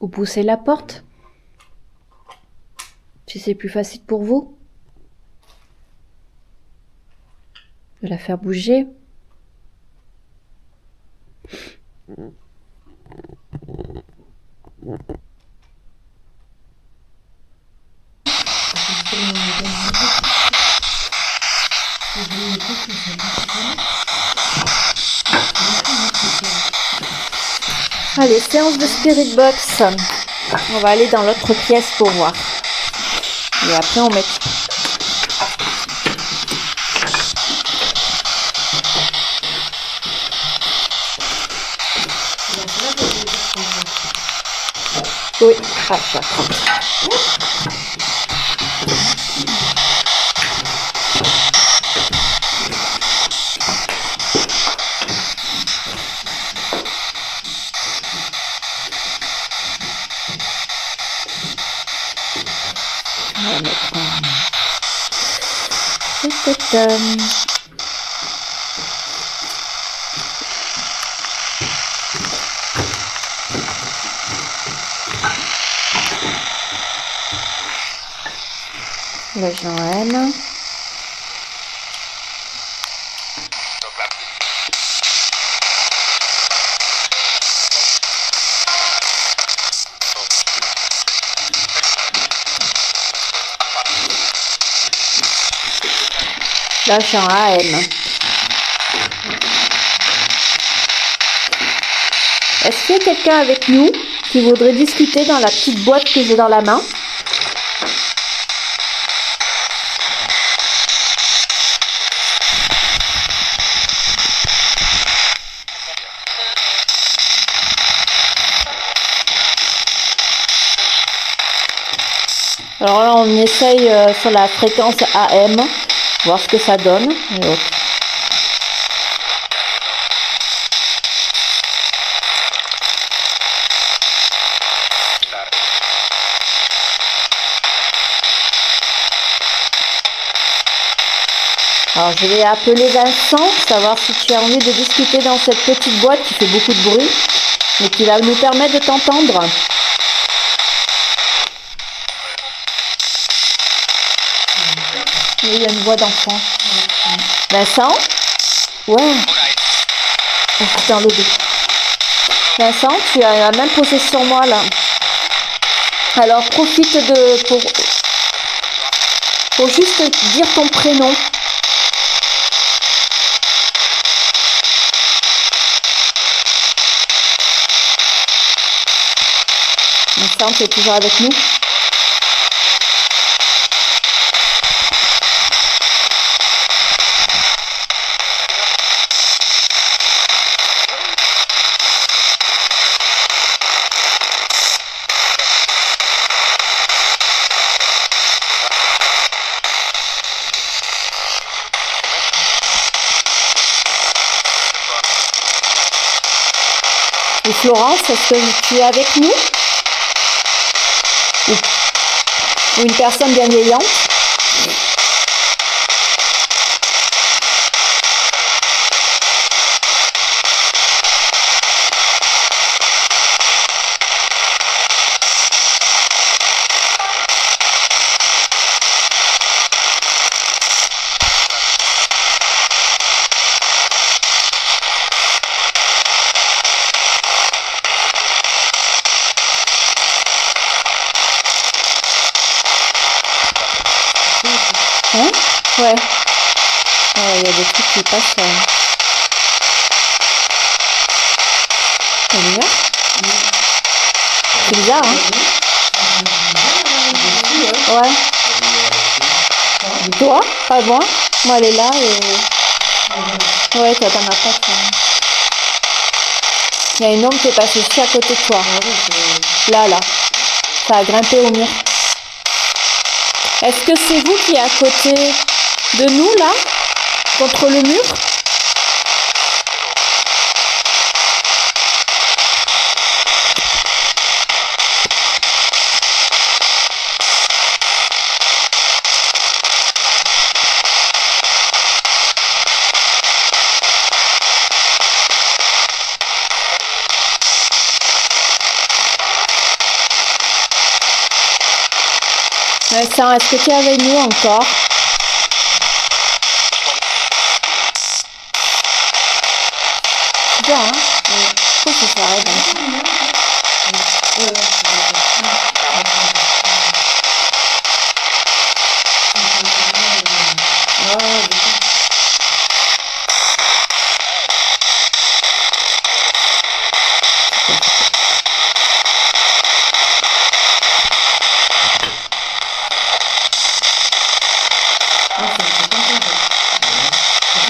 Ou poussez la porte. Si c'est plus facile pour vous. De la faire bouger. Allez, séance de Spirit Box. On va aller dans l'autre pièce pour voir. Et après on met... Oui, ah, ça. On va mettre là, j'en aime. Là, je suis en AM. Est-ce qu'il y a quelqu'un avec nous qui voudrait discuter dans la petite boîte que j'ai dans la main? Alors là, on essaye sur la fréquence AM, voir ce que ça donne. Et hop. Alors je vais appeler Vincent, savoir si tu as envie de discuter dans cette petite boîte qui fait beaucoup de bruit, mais qui va nous permettre de t'entendre. Oui, il y a une voix d'enfant. Vincent? Ouais. Oh, dans le dos. Vincent, tu as la même posée sur moi là. Alors profite pour juste dire ton prénom. Vincent, tu es toujours avec nous? Et Florence, est-ce que tu es avec nous? Ou une personne bienveillante? Ouais. Ouais, il y a des trucs qui passent. C'est bizarre. C'est bizarre, hein? Ouais. Toi? Pas moi. Moi, elle est là et. Ouais, toi, t'en as pas. Toi. Il y a une ombre qui est passée aussi à côté de toi. Là, là. Ça a grimpé au mur. Est-ce que c'est vous qui est à côté de nous, là? Contre le mur? Vincent, est-ce que tu es avec nous encore? Bien, hein? Pourquoi ça s'arrête, hein?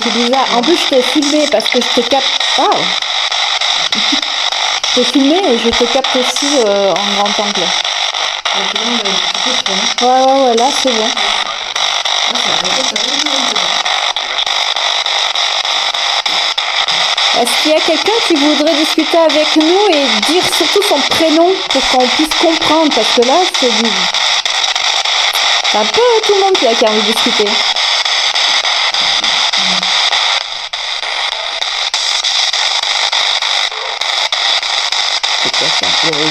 C'est bizarre. En plus, je t'ai filmé parce que je te capte. Oh! Je t'ai filmé et je te capte aussi en grand angle. Ouais, là c'est bon. Est-ce qu'il y a quelqu'un qui voudrait discuter avec nous et dire surtout son prénom pour qu'on puisse comprendre? Parce que là, c'est un peu tout le monde qui a envie de discuter. C'est quoi ça? Oui.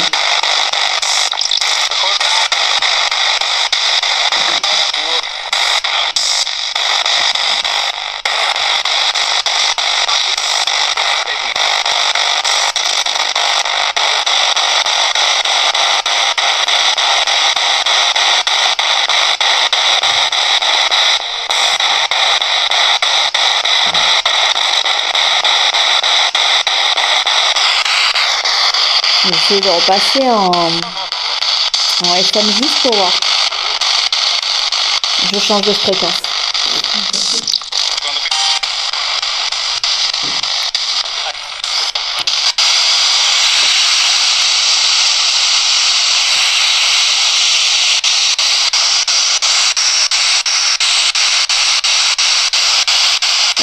J'essaie de repasser en FM juste pour voir. Je change de fréquence.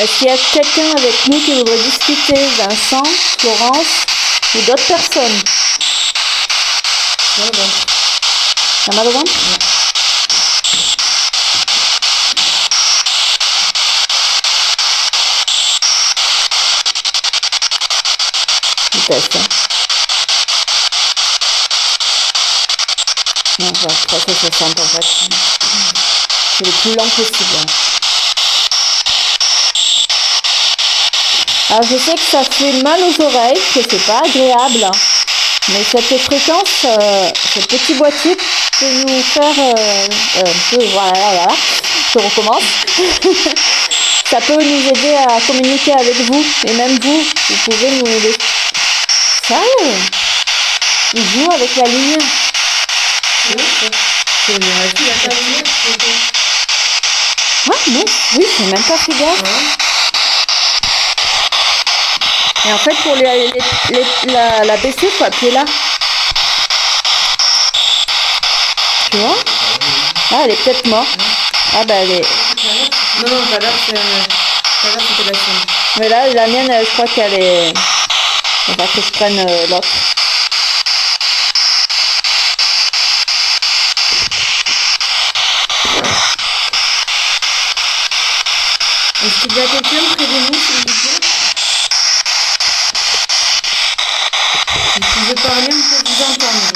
Est-ce qu'il y a quelqu'un avec nous qui voudrait discuter? Vincent, Florence ou d'autres personnes? T'as mal au ventre? Je teste. Hein. Non, je crois que 60 en fait. C'est le plus lent possible. Hein. Alors je sais que ça fait mal aux oreilles, que c'est pas agréable. Mais cette fréquence, ce petit boîtier peut nous faire... voilà, je recommence. Ça peut nous aider à communiquer avec vous. Et même vous pouvez nous... Sérieux? Il joue avec la lumière. C'est une réalité, il y a pas de lumière. Ah non, oui, c'est même pas fait gaffe. Et en fait, pour la baisser, il faut appuyer là. Tu vois? Ah, elle est peut-être morte. Ah bah elle est... Non, pas là, c'était la sienne. Mais là, la mienne, je crois qu'elle est... Il va que je prenne l'autre. Est-ce qu'il y a quelqu'un près de nous, s'il vous plaît? Si tu veux parler, on peut vous entendre.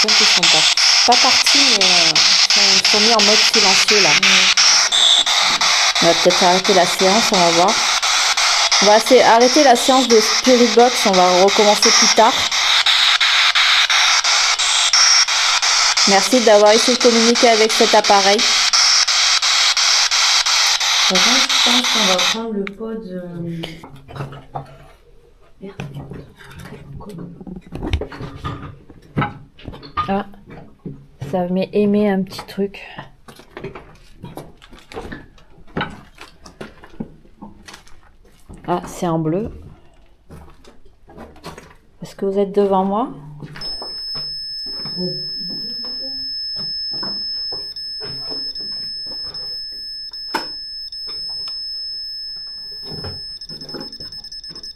l'impression qu'ils sont pas partis, mais ils sont mis en mode silencieux là. On va peut-être arrêter la séance, on va voir. On va arrêter la séance de Spirit Box, on va recommencer plus tard. Merci d'avoir essayé de communiquer avec cet appareil. Par contre, je pense qu'on va prendre le pod. Ah, ça émet un petit truc. Ah, c'est en bleu. Est-ce que vous êtes devant moi?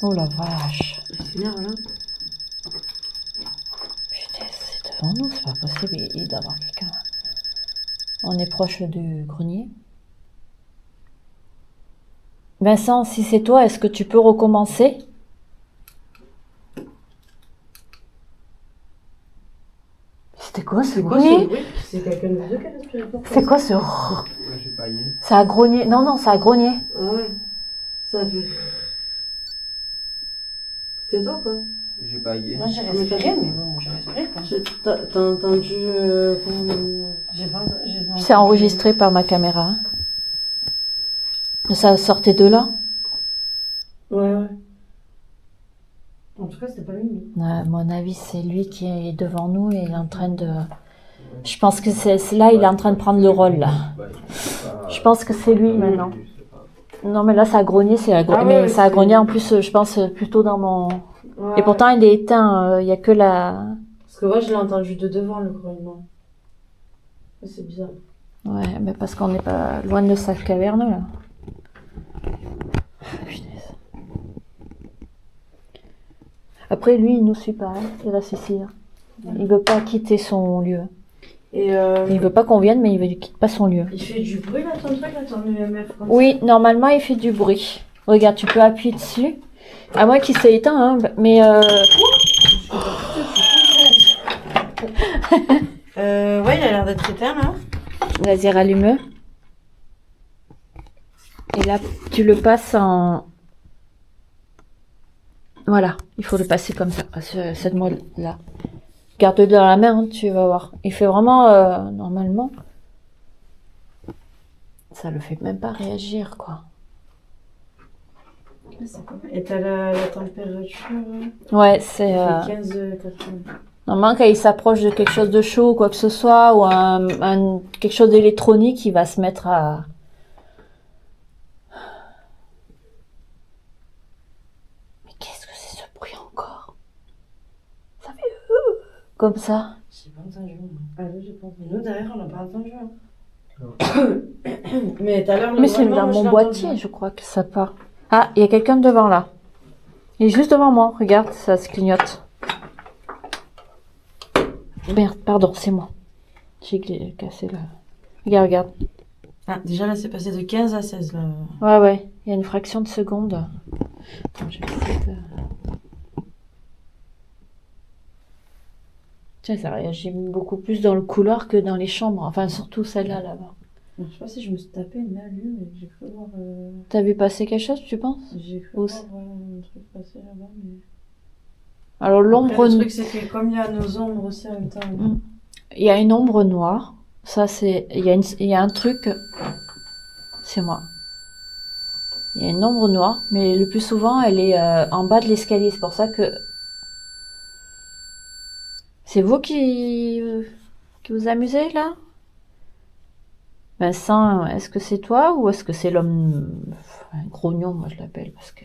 Oh la vache. C'est bien, là. Putain, c'est devant nous, c'est pas possible, il doit y avoir quelqu'un. On est proche du grenier. Vincent, si c'est toi, est-ce que tu peux recommencer? C'était quoi ce bruit? C'est quelqu'un de vous deux qui a respiré fort. C'est quoi ce... Ouais, j'ai baillé. Ça a grogné. Non, non, ça a grogné. Ah ouais. Ça fait. C'était toi ou pas? J'ai baillé. Moi j'ai respiré, mais bon, j'ai respiré quoi. T'as entendu. J'ai pas C'est enregistré par ma caméra. Ça sortait de là. Ouais, ouais. En tout cas, c'était pas Mimi. À mon avis, c'est lui qui est devant nous et il est en train de... Je pense que c'est là, il est en train de prendre le rôle, là. Je pense que c'est lui, maintenant. Non, mais là, ça a grogné, Ah mais ouais, ça a c'est- grogné en plus, je pense, plutôt dans mon... Ouais, Et pourtant, il est éteint, il n'y a que la... Parce que moi, je l'ai entendu de devant, le grognement. Ouais, c'est bizarre. Ouais, mais parce qu'on n'est pas loin de sa caverne, là. Punaise. Après, lui, il nous suit pas, hein. Il reste ici. Hein. Il veut pas quitter son lieu. Et Il veut pas qu'on vienne, mais il quitte pas son lieu. il fait du bruit, là, ton truc, là, ton EMF comme Oui, normalement, il fait du bruit. Regarde, tu peux appuyer dessus. À moins qu'il s'est éteint, hein, mais ouais, il a l'air d'être éteint, là. vas-y, rallume. Et là, tu le passes en... Voilà, il faut le passer comme ça, à cette mode-là. Garde-le dans la main, hein, tu vas voir. Il fait vraiment, normalement... Ça le fait même pas réagir, quoi. Et t'as la température. Ouais, c'est... Il fait 15, 80. Normalement, quand il s'approche de quelque chose de chaud ou quoi que ce soit, ou quelque chose d'électronique, il va se mettre à... Mais qu'est-ce que c'est ce bruit encore? Ça fait... comme ça. J'ai pas entendu. Moi. Ah oui, je pense. Mais nous derrière, on n'a pas entendu. Hein. Mais tout à l'heure, le Mais c'est grognement, dans moi, je mon l'ai boîtier, entendu. je crois que ça part. Ah, il y a quelqu'un devant là. Il est juste devant moi, regarde, ça se clignote. Merde, pardon, c'est moi. J'ai cassé là. Regarde, regarde. Ah, déjà là, c'est passé de 15 à 16, là. Ouais, ouais, il y a une fraction de seconde. Attends, je vais essayer de... Tiens, ça réagit beaucoup plus dans le couloir que dans les chambres. Enfin, surtout celle-là, là-bas. Je sais pas si je me suis tapé une malu, mais j'ai cru voir. T'as vu passer quelque chose, tu penses? J'ai cru Où voir un truc passer là-bas, mais. Alors, l'ombre... Après, le truc, c'est que comme il y a nos ombres aussi en même temps. Il y a une ombre noire. Ça, c'est... Il y a un truc... C'est moi. Il y a une ombre noire, mais le plus souvent, elle est en bas de l'escalier. C'est pour ça que... C'est vous qui vous amusez, là? Vincent, est-ce que c'est toi ou est-ce que c'est l'homme... Enfin, grognon, moi, je l'appelle, parce que...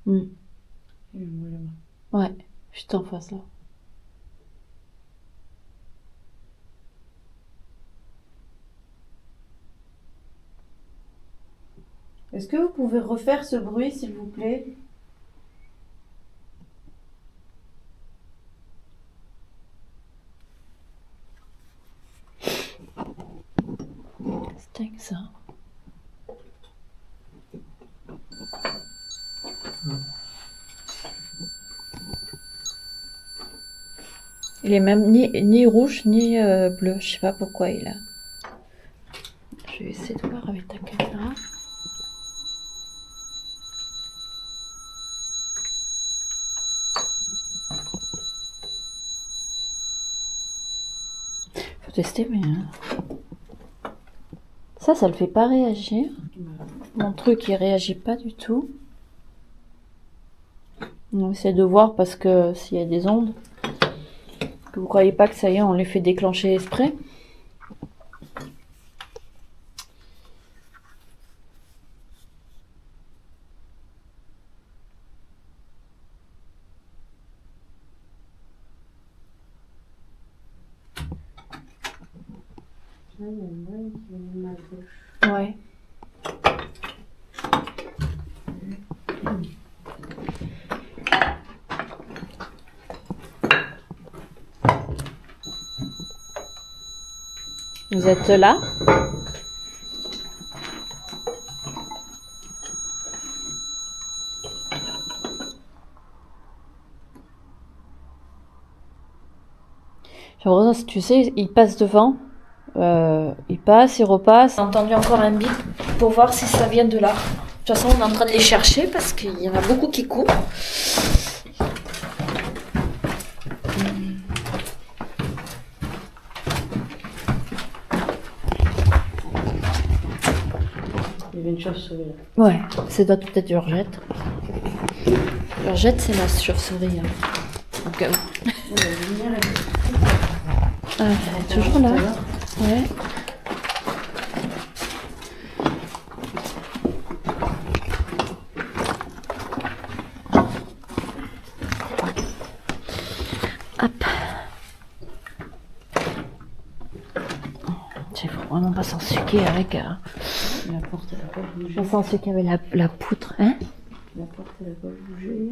Hmm. Ouais, juste en face, là. Est-ce que vous pouvez refaire ce bruit, s'il vous plaît? C'est dingue ça. Il est même ni rouge ni bleu. Je sais pas pourquoi il a. Je vais essayer de voir avec ta caméra. Faut tester, mais ça le fait pas réagir. Mon truc il réagit pas du tout. On essaie de voir parce que s'il y a des ondes, que vous croyez pas que ça y est, on les fait déclencher exprès. Là, il y a une brune qui est mal gauche. Ouais. Vous êtes là? J'ai l'impression, tu sais, il passe devant, il passe, il repasse. J'ai entendu encore un bip pour voir si ça vient de là. De toute façon, on est en train de les chercher parce qu'il y en a beaucoup qui courent. Il y avait une chauve-souris là. Ouais, ça doit peut-être Urgette. Urgette, c'est la chauve-souris. Hein. Donc, ah, elle est toujours là. Ouais. Hop. Il faut vraiment pas s'en suquer avec. La porte, elle a pas bougé. Pas s'en suquer avec la poutre, hein. La porte, elle a pas bougé.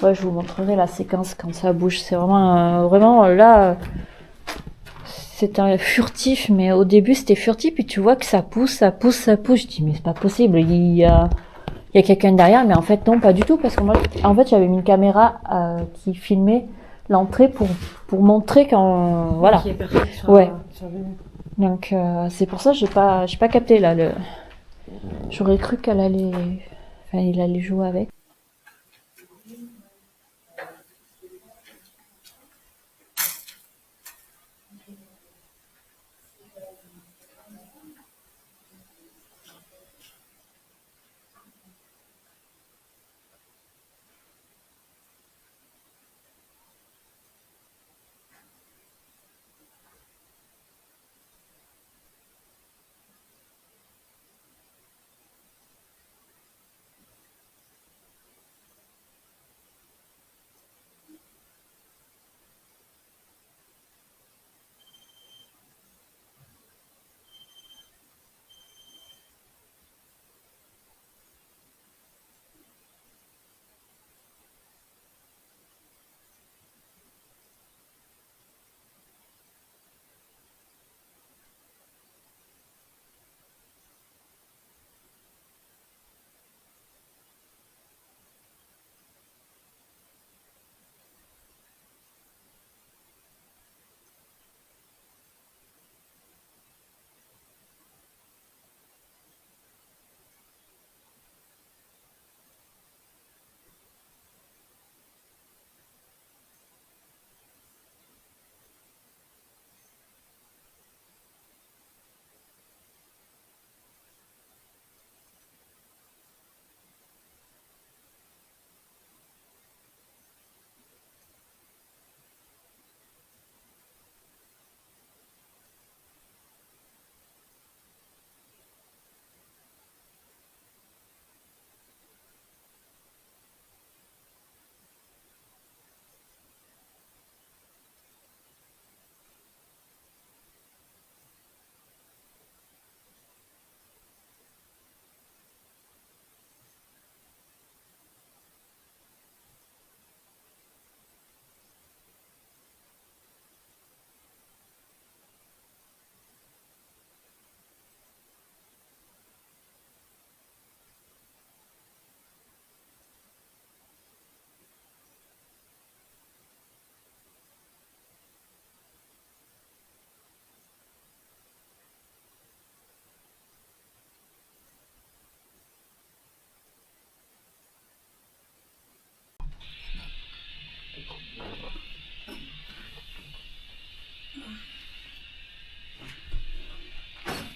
Ouais, je vous montrerai la séquence quand ça bouge. C'est vraiment là. C'est un furtif, mais au début c'était furtif, puis tu vois que ça pousse, ça pousse, ça pousse. Je dis mais c'est pas possible, il y a quelqu'un derrière, mais en fait non, pas du tout, parce que moi, en fait, j'avais mis une caméra qui filmait l'entrée pour montrer quand voilà. Qu'il y ait personne sur Ouais. sur le mur. Donc c'est pour ça que j'ai pas capté là le. J'aurais cru qu'elle allait, enfin, il allait jouer avec.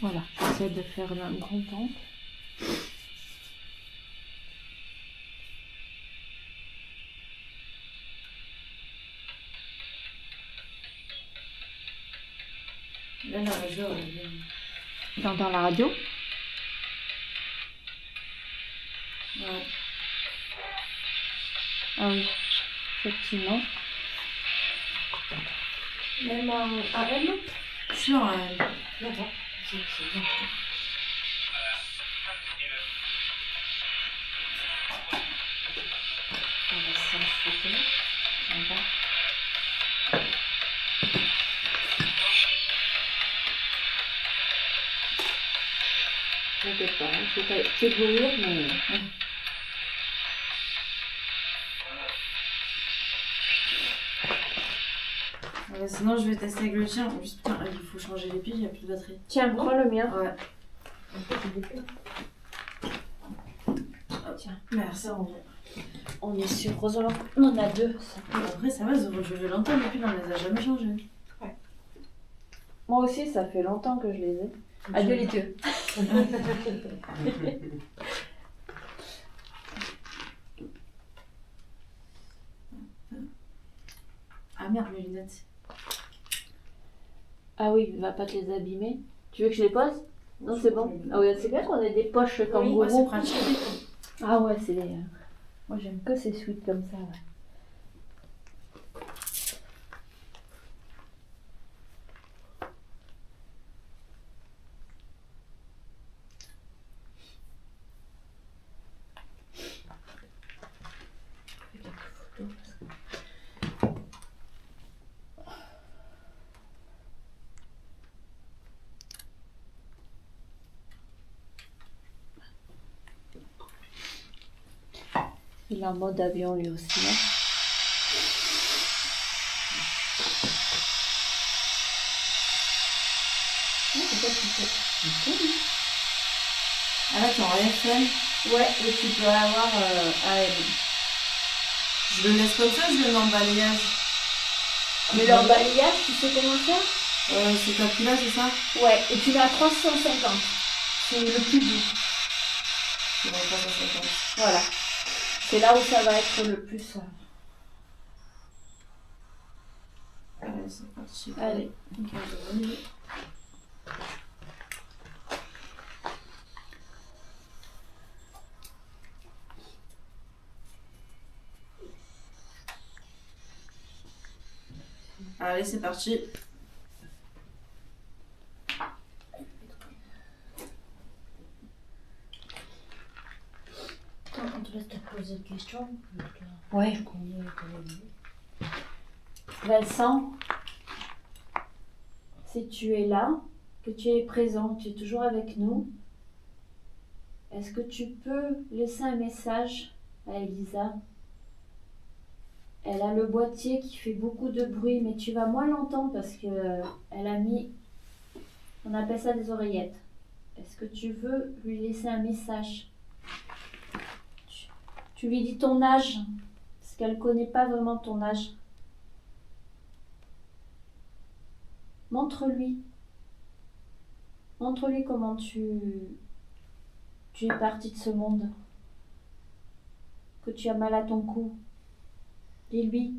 Voilà, j'essaie de faire un grand temps. Là, la radio, elle est bien. Dans la radio. Ouais. Ah oui, effectivement. Même en AM. Je suis en AM. D'accord. C'est bien. On va s'en on va. T'inquiète pas, je vais pas t'éblouir, mais... Sinon, je vais tester avec le tien. Juste, putain, il faut changer les piles, il n'y a plus de batterie. Tiens, prends le mien. Ouais. Tiens, Merci. on est sur Rosalind. On en a deux. Ça. Après, ça va, je vais longtemps, les piles, on les a jamais changées. Moi aussi, ça fait longtemps que je les ai. Adieu les deux. Ah merde, mes lunettes. Ah oui, va pas te les abîmer. Tu veux que je les pose? Non, c'est bon. Ah oui, c'est bien qu'on ait des poches comme Ouais, c'est Gourou. pratique. Ah ouais, c'est les... Moi, j'aime que ces suites comme ça. Ouais. Il est en mode avion lui aussi. Hein. Ah là, tu es en FM. Ouais, et tu peux avoir AM. Je le laisse comme ça, je le mets en balayage. Mais leur balayage, tu sais comment faire? C'est appui-là, c'est ça? Ouais, et tu mets à 350. C'est le plus doux. C'est bon, 350. Voilà. C'est là où ça va être le plus... Allez, c'est parti. Allez. Allez, c'est parti. On te laisse te poser une question. Ouais. Vincent, si tu es là, que tu es présent, tu es toujours avec nous, est-ce que tu peux laisser un message à Elisa? Elle a le boîtier qui fait beaucoup de bruit, mais tu vas moins l'entendre parce que elle a mis, on appelle ça des oreillettes. Est-ce que tu veux lui laisser un message? Tu lui dis ton âge, parce qu'elle ne connaît pas vraiment ton âge. Montre-lui. Montre-lui comment tu es parti de ce monde. Que tu as mal à ton cou. Dis-lui.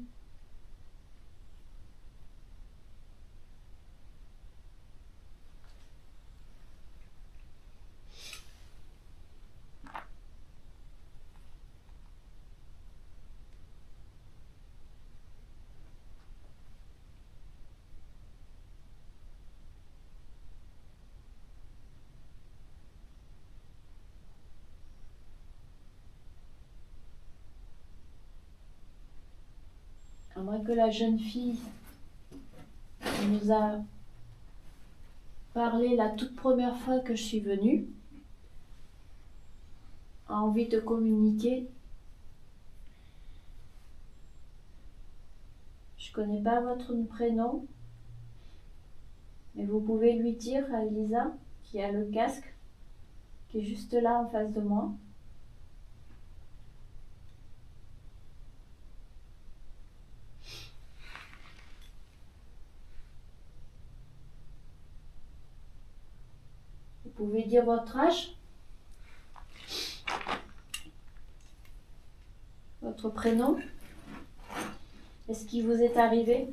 À moins que la jeune fille qui nous a parlé la toute première fois que je suis venue a envie de communiquer. Je connais pas votre prénom, mais vous pouvez lui dire à Elisa, qui a le casque, qui est juste là en face de moi. pouvez dire votre âge? Votre prénom? Est-ce qu'il vous est arrivé?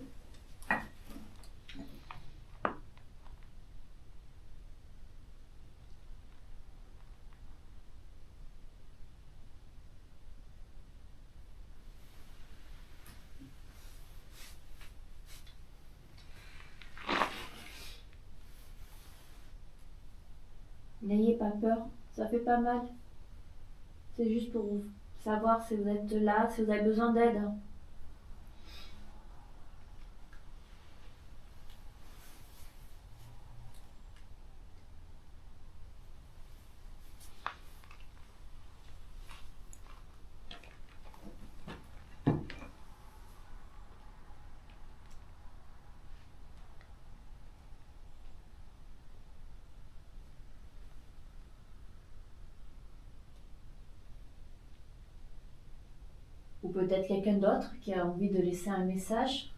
N'ayez pas peur, ça fait pas mal. C'est juste pour savoir si vous êtes là, si vous avez besoin d'aide. Ou peut-être quelqu'un d'autre qui a envie de laisser un message.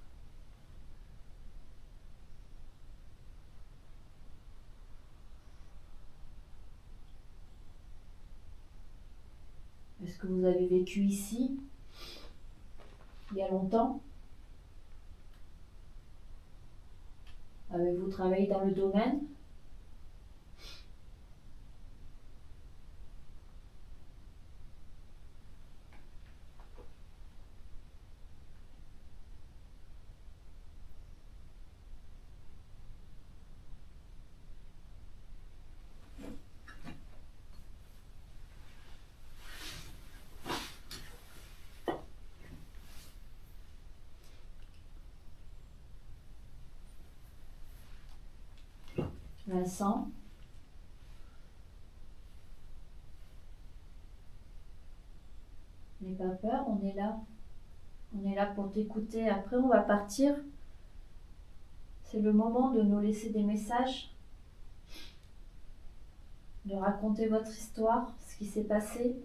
Est-ce que vous avez vécu ici il y a longtemps? Avez-vous travaillé dans le domaine? Vincent? N'aie pas peur, on est là. On est là pour t'écouter. Après, on va partir. C'est le moment de nous laisser des messages, de raconter votre histoire, ce qui s'est passé.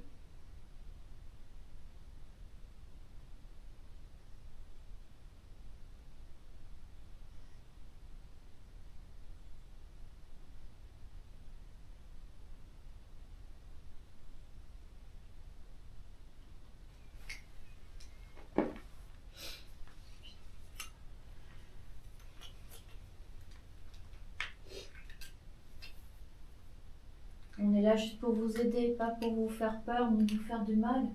On est là juste pour vous aider, pas pour vous faire peur ni vous faire du mal.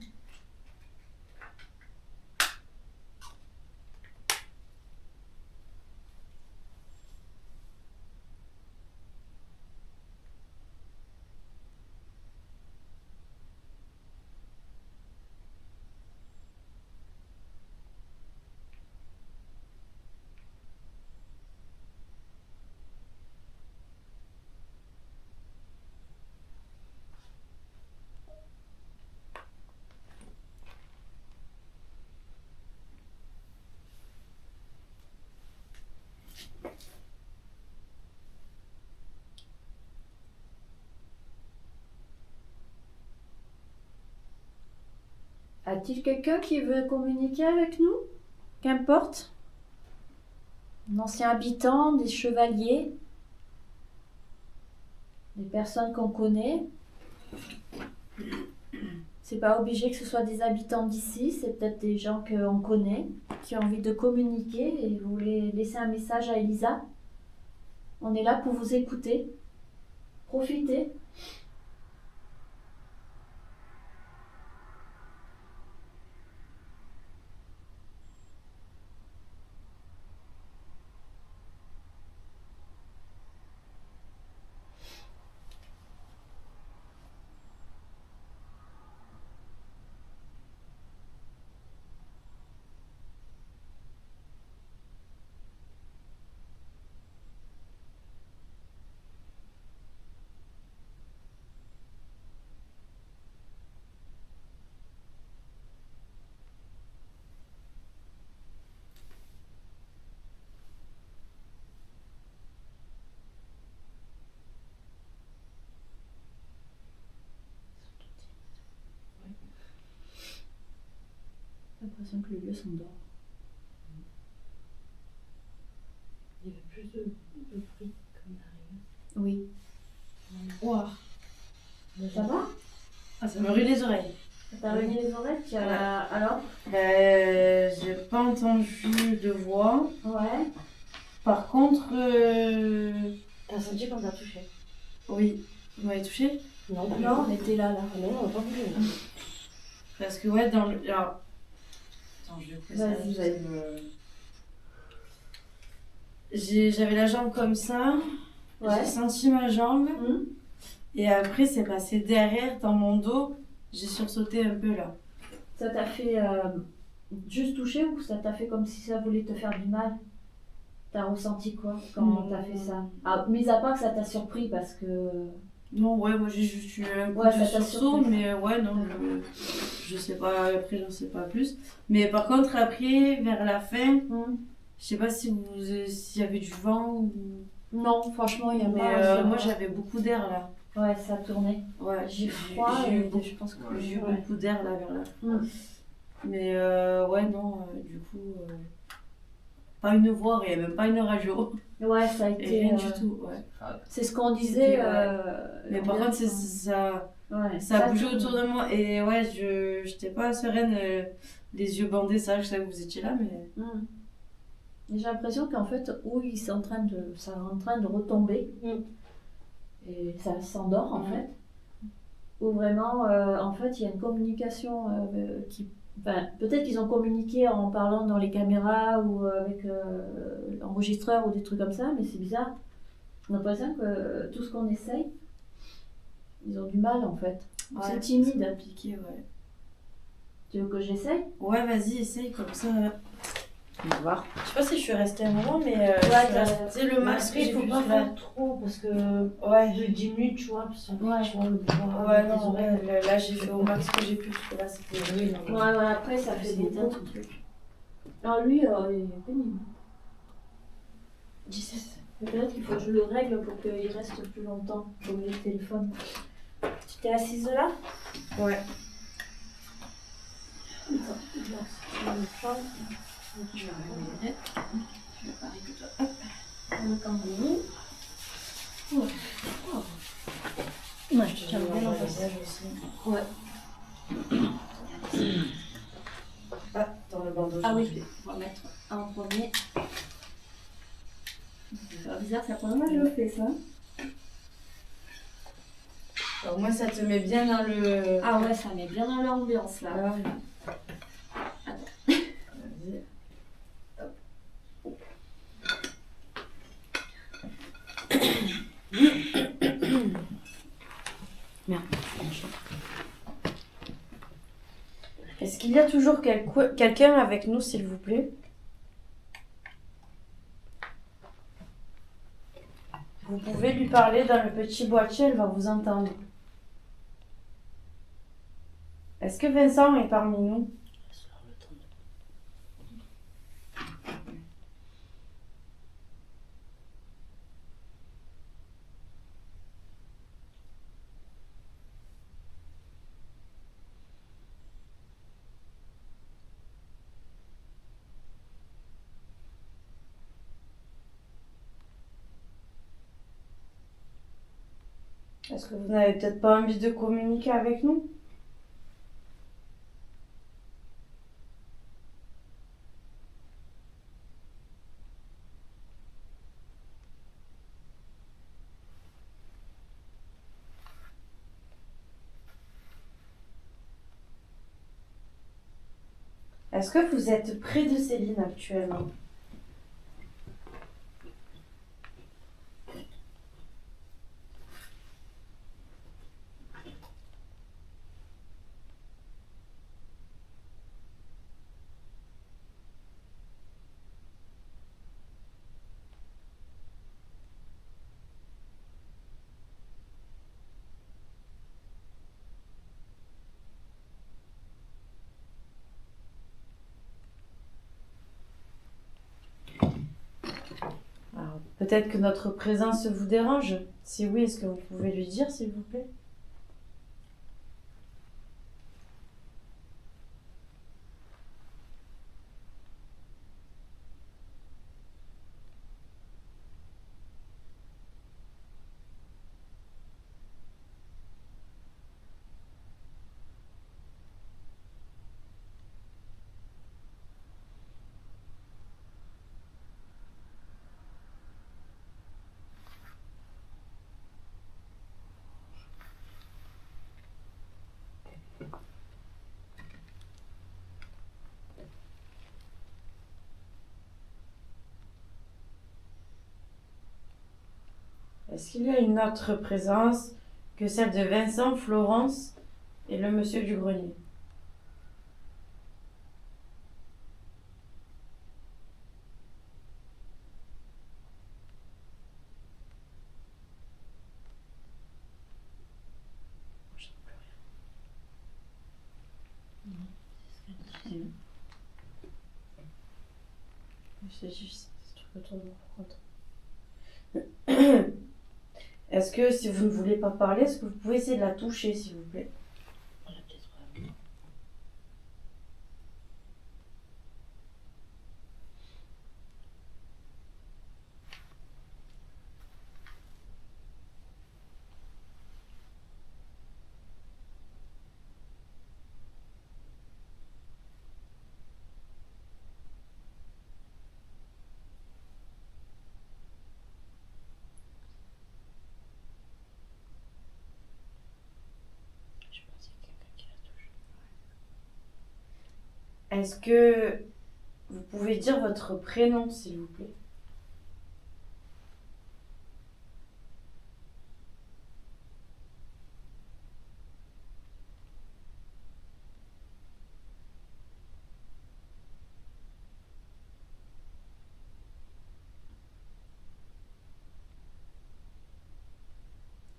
A-t-il quelqu'un qui veut communiquer avec nous? Qu'importe. Un ancien habitant, des chevaliers, des personnes qu'on connaît. C'est pas obligé que ce soit des habitants d'ici, c'est peut-être des gens qu'on connaît, qui ont envie de communiquer et vous voulez laisser un message à Elisa. On est là pour vous écouter. Profitez. J'ai l'impression que le lieu s'endort. Il y avait plus de bruit comme d'arriver. Oui. froid. Ça va? Ah, ça me rue les oreilles. T'as réuni les oreilles? Alors? J'ai pas entendu de voix. Ouais. Par contre, T'as senti qu'on t'a touché? oui, vous m'avez touché? Non. Non, on était là. Non, on n'a pas bougé. Parce que ouais, dans le... Alors... Attends, je vais couper ça. Vas-y, vas-y. J'avais la jambe comme ça. Ouais. J'ai senti ma jambe. Hum. Et après, c'est passé derrière, dans mon dos. J'ai sursauté un peu là. Ça t'a fait juste toucher ou ça t'a fait comme si ça voulait te faire du mal? T'as ressenti quoi quand t'as fait ça? Ah, mis à part que ça t'a surpris parce que... Non, ouais, moi j'ai juste eu un coup Ouais, de ça t'a sursaut, surpris. mais ouais, non, je sais pas, après j'en sais pas plus. Mais par contre, après, vers la fin, je sais pas si s'il y avait du vent ou... Non, franchement, il y a Mais pas... moi j'avais beaucoup d'air là. Ouais, ça tournait. Ouais, J'ai froid j'ai eu et beaucoup, je pense que... j'ai eu Ouais. beaucoup d'air là vers la fin. Mm. Mais ouais, non, du coup, pas une voix, rien, même pas une radio. Ouais, ça a Et été... rien du tout, ouais. C'est ce qu'on disait... C'était, Mais par contre, Ouais, ça a bougé tourne. autour de moi et ouais, j'étais pas sereine, les yeux bandés, ça, je savais que vous étiez là, mais... Mm. Et j'ai l'impression qu'en fait, oui, c'est en train de... ça est en train de retomber. Et ça s'endort en fait. Ou vraiment, en fait, il y a une communication qui... Enfin, peut-être qu'ils ont communiqué en parlant dans les caméras ou avec l'enregistreur ou des trucs comme ça, mais c'est bizarre. On a l'impression que tout ce qu'on essaye, ils ont du mal en fait. Ouais, C'est timide. C'est compliqué, ouais. Tu veux que j'essaye? Ouais, vas-y, essaye comme ça. On va voir. Je sais pas si je suis restée un moment, mais je suis t'as- restée le max que Après, il j'ai faut pu pas faire. faire trop parce que Ouais. de 10 minutes, tu vois, parce que Ouais. tu vois le poids Ouais, des non, oreilles. ouais, là j'ai fait au max que j'ai pu, parce que là c'était... Oui, non, Ouais, ouais, après ça fait c'est beaucoup. éteint ton truc. Alors lui, il est pénible. 17. Peut-être qu'il faut que je le règle pour qu'il reste plus longtemps, comme le téléphone. Tu t'es assise là? Ouais. Je vais arrêter. Je vais pas arrêter toi. Hop. On est quand même. Ouais, J'aime bien le passage aussi. Ouais. Ah, dans le bandeau. Ah oui, on va mettre un en premier. C'est bizarre, c'est la première fois que je le fais ça. Alors, moi, ça te met bien dans le... Ah ouais, ça met bien dans l'ambiance là. Ah, vas-y. Merde. Est-ce qu'il y a toujours quelqu'un avec nous, s'il vous plaît? Vous pouvez lui parler dans le petit boîtier, elle va vous entendre. Est-ce que Vincent est parmi nous? Est-ce que vous n'avez peut-être pas envie de communiquer avec nous? Est-ce que vous êtes près de Céline actuellement? Alors, peut-être que notre présence vous dérange. Si oui, est-ce que vous pouvez lui dire, s'il vous plaît? Est-ce qu'il y a une autre présence que celle de Vincent, Florence et le monsieur du grenier? C'est juste ce truc autour de mon ventre. Est-ce que si vous ne voulez pas parler, est-ce que vous pouvez essayer de la toucher, s'il vous plaît? On a peut-être. Je pense qu'il y a quelqu'un qui la touche. Est-ce que vous pouvez dire votre prénom, s'il vous plaît?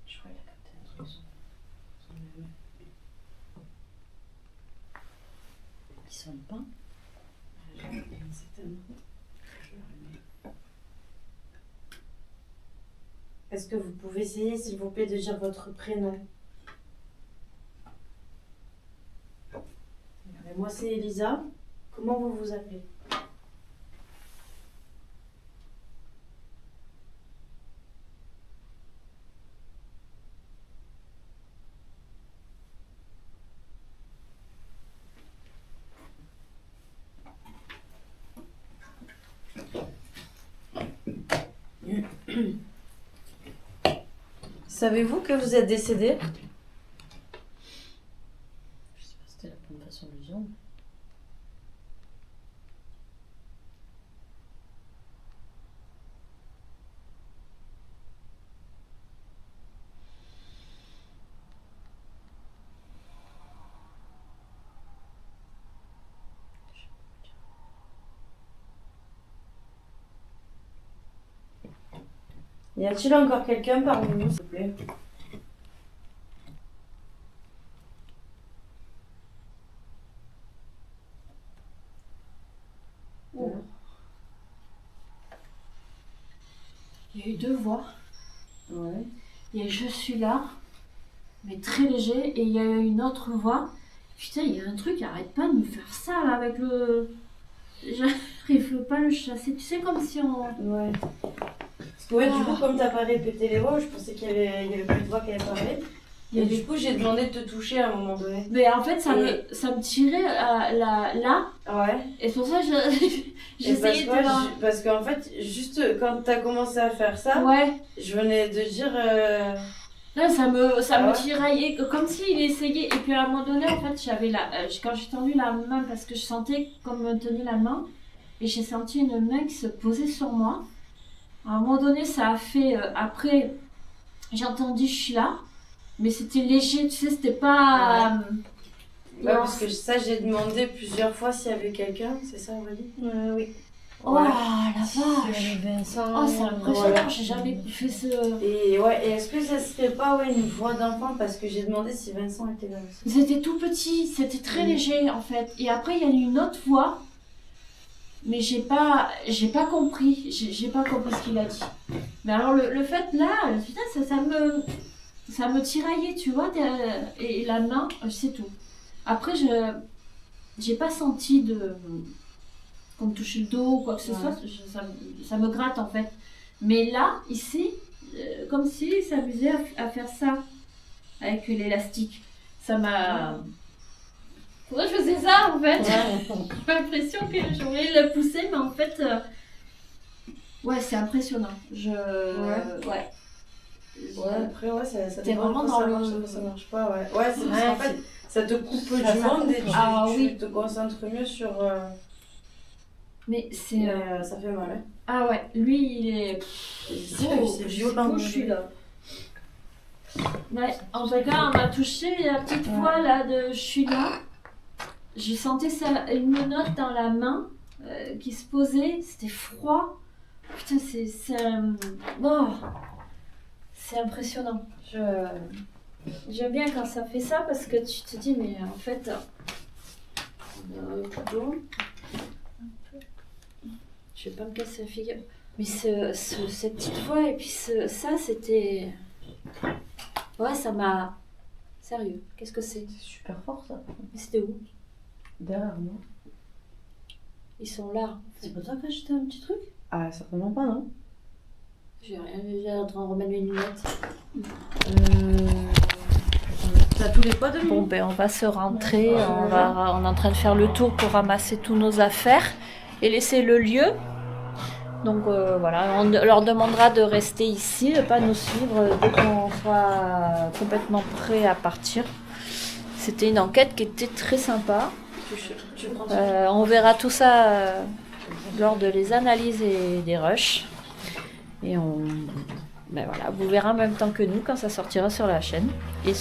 Je crois qu'il a capté un truc. Son neveu. Il sonne pas. J'ai une certaine. Je le remets. Est-ce que vous pouvez essayer, s'il vous plaît, de dire votre prénom? Et moi, c'est Elisa. Comment vous vous appelez? Savez-vous que vous êtes décédé? Je sais pas si c'était la bonne façon de le dire. Y a-t-il encore quelqu'un parmi nous, s'il vous plaît? Il y a eu deux voix. Ouais. Il y a eu je suis là, mais très léger, et il y a eu une autre voix. Putain, il y a un truc, arrête pas de me faire ça là avec le. J'arrive pas à le chasser. Tu sais, comme si on. Ouais. Parce que ouais, du coup, comme t'as pas répété les voix, je pensais qu'il y avait pas de voix qui avait parlé. Et du coup, j'ai demandé de te toucher à un moment donné. Mais en fait, ça me tirait là, Ouais. et c'est pour ça que Et j'essayais de. parce qu'en fait, juste quand t'as commencé à faire ça, Ouais. je venais de dire. Là, ça Ah me ouais tiraillait, comme s'il essayait. Et puis à un moment donné, en fait, quand j'ai tendu la main, parce que je sentais comme me tenait la main, et j'ai senti une main qui se posait sur moi. À un moment donné, ça a fait. Après, j'ai entendu je suis là, mais c'était léger, tu sais, c'était pas. Ouais, parce que ça, j'ai demandé plusieurs fois s'il y avait quelqu'un, c'est ça, on va dire? Oui. Oh Ouais. la vache! Vincent. Oh, c'est impressionnant, Voilà. j'ai jamais fait ce. Et ouais, et est-ce que ça serait pas une voix d'enfant? Parce que j'ai demandé si Vincent était là aussi. C'était tout petit, c'était très léger en fait. Et après, il y a eu une autre voix, mais j'ai pas compris. J'ai pas compris ce qu'il a dit. Mais alors, le fait là, putain, ça me tiraillait, tu vois, et la main, c'est tout. Après, j'ai pas senti qu'on me touchait le dos ou quoi que ce soit, ça me gratte en fait. Mais là, ici, comme s'il s'amusait à faire ça avec l'élastique. Ça m'a. Pourquoi je faisais ça en fait? J'ai l'impression que je voulais le pousser, mais en fait. Ouais, c'est impressionnant. Ouais. Ouais, après, ouais, ça T'es dépend vraiment quand dans ça le- marche, quand ça marche pas, ouais. Ouais, c'est parce Ouais, qu'en fait, ça te coupe du Ça monde et coupe. Ah tu oui. te concentres mieux sur. Mais c'est. Ça fait mal. Hein. Ah ouais, lui il est. C'est violent. Je suis là. Ouais, en tout cas, on m'a touché la petite voix là de je suis là. Je sentais ça, une note dans la main qui se posait, c'était froid. Putain, oh, c'est impressionnant. J'aime bien quand ça fait ça parce que tu te dis, mais en fait, je vais pas me casser la figure. Mais cette petite voix et puis ça, c'était. Ouais, ça m'a. Sérieux, qu'est-ce que c'est? C'est super fort ça. Mais c'était où? Derrière moi. Ils sont là. C'est pas toi qui as acheté un petit truc? Ah, certainement pas, non? J'ai rien, j'ai en train de remettre mes lunettes. T'as tous les poids de Bon, ben, on va se rentrer. On est en train de faire le tour pour ramasser tous nos affaires et laisser le lieu. Donc voilà, on leur demandera de rester ici, de ne pas nous suivre dès qu'on sera complètement prêt à partir. C'était une enquête qui était très sympa. On verra tout ça lors de les analyses et des rushs. Et ben voilà, vous verrez en même temps que nous quand ça sortira sur la chaîne. Et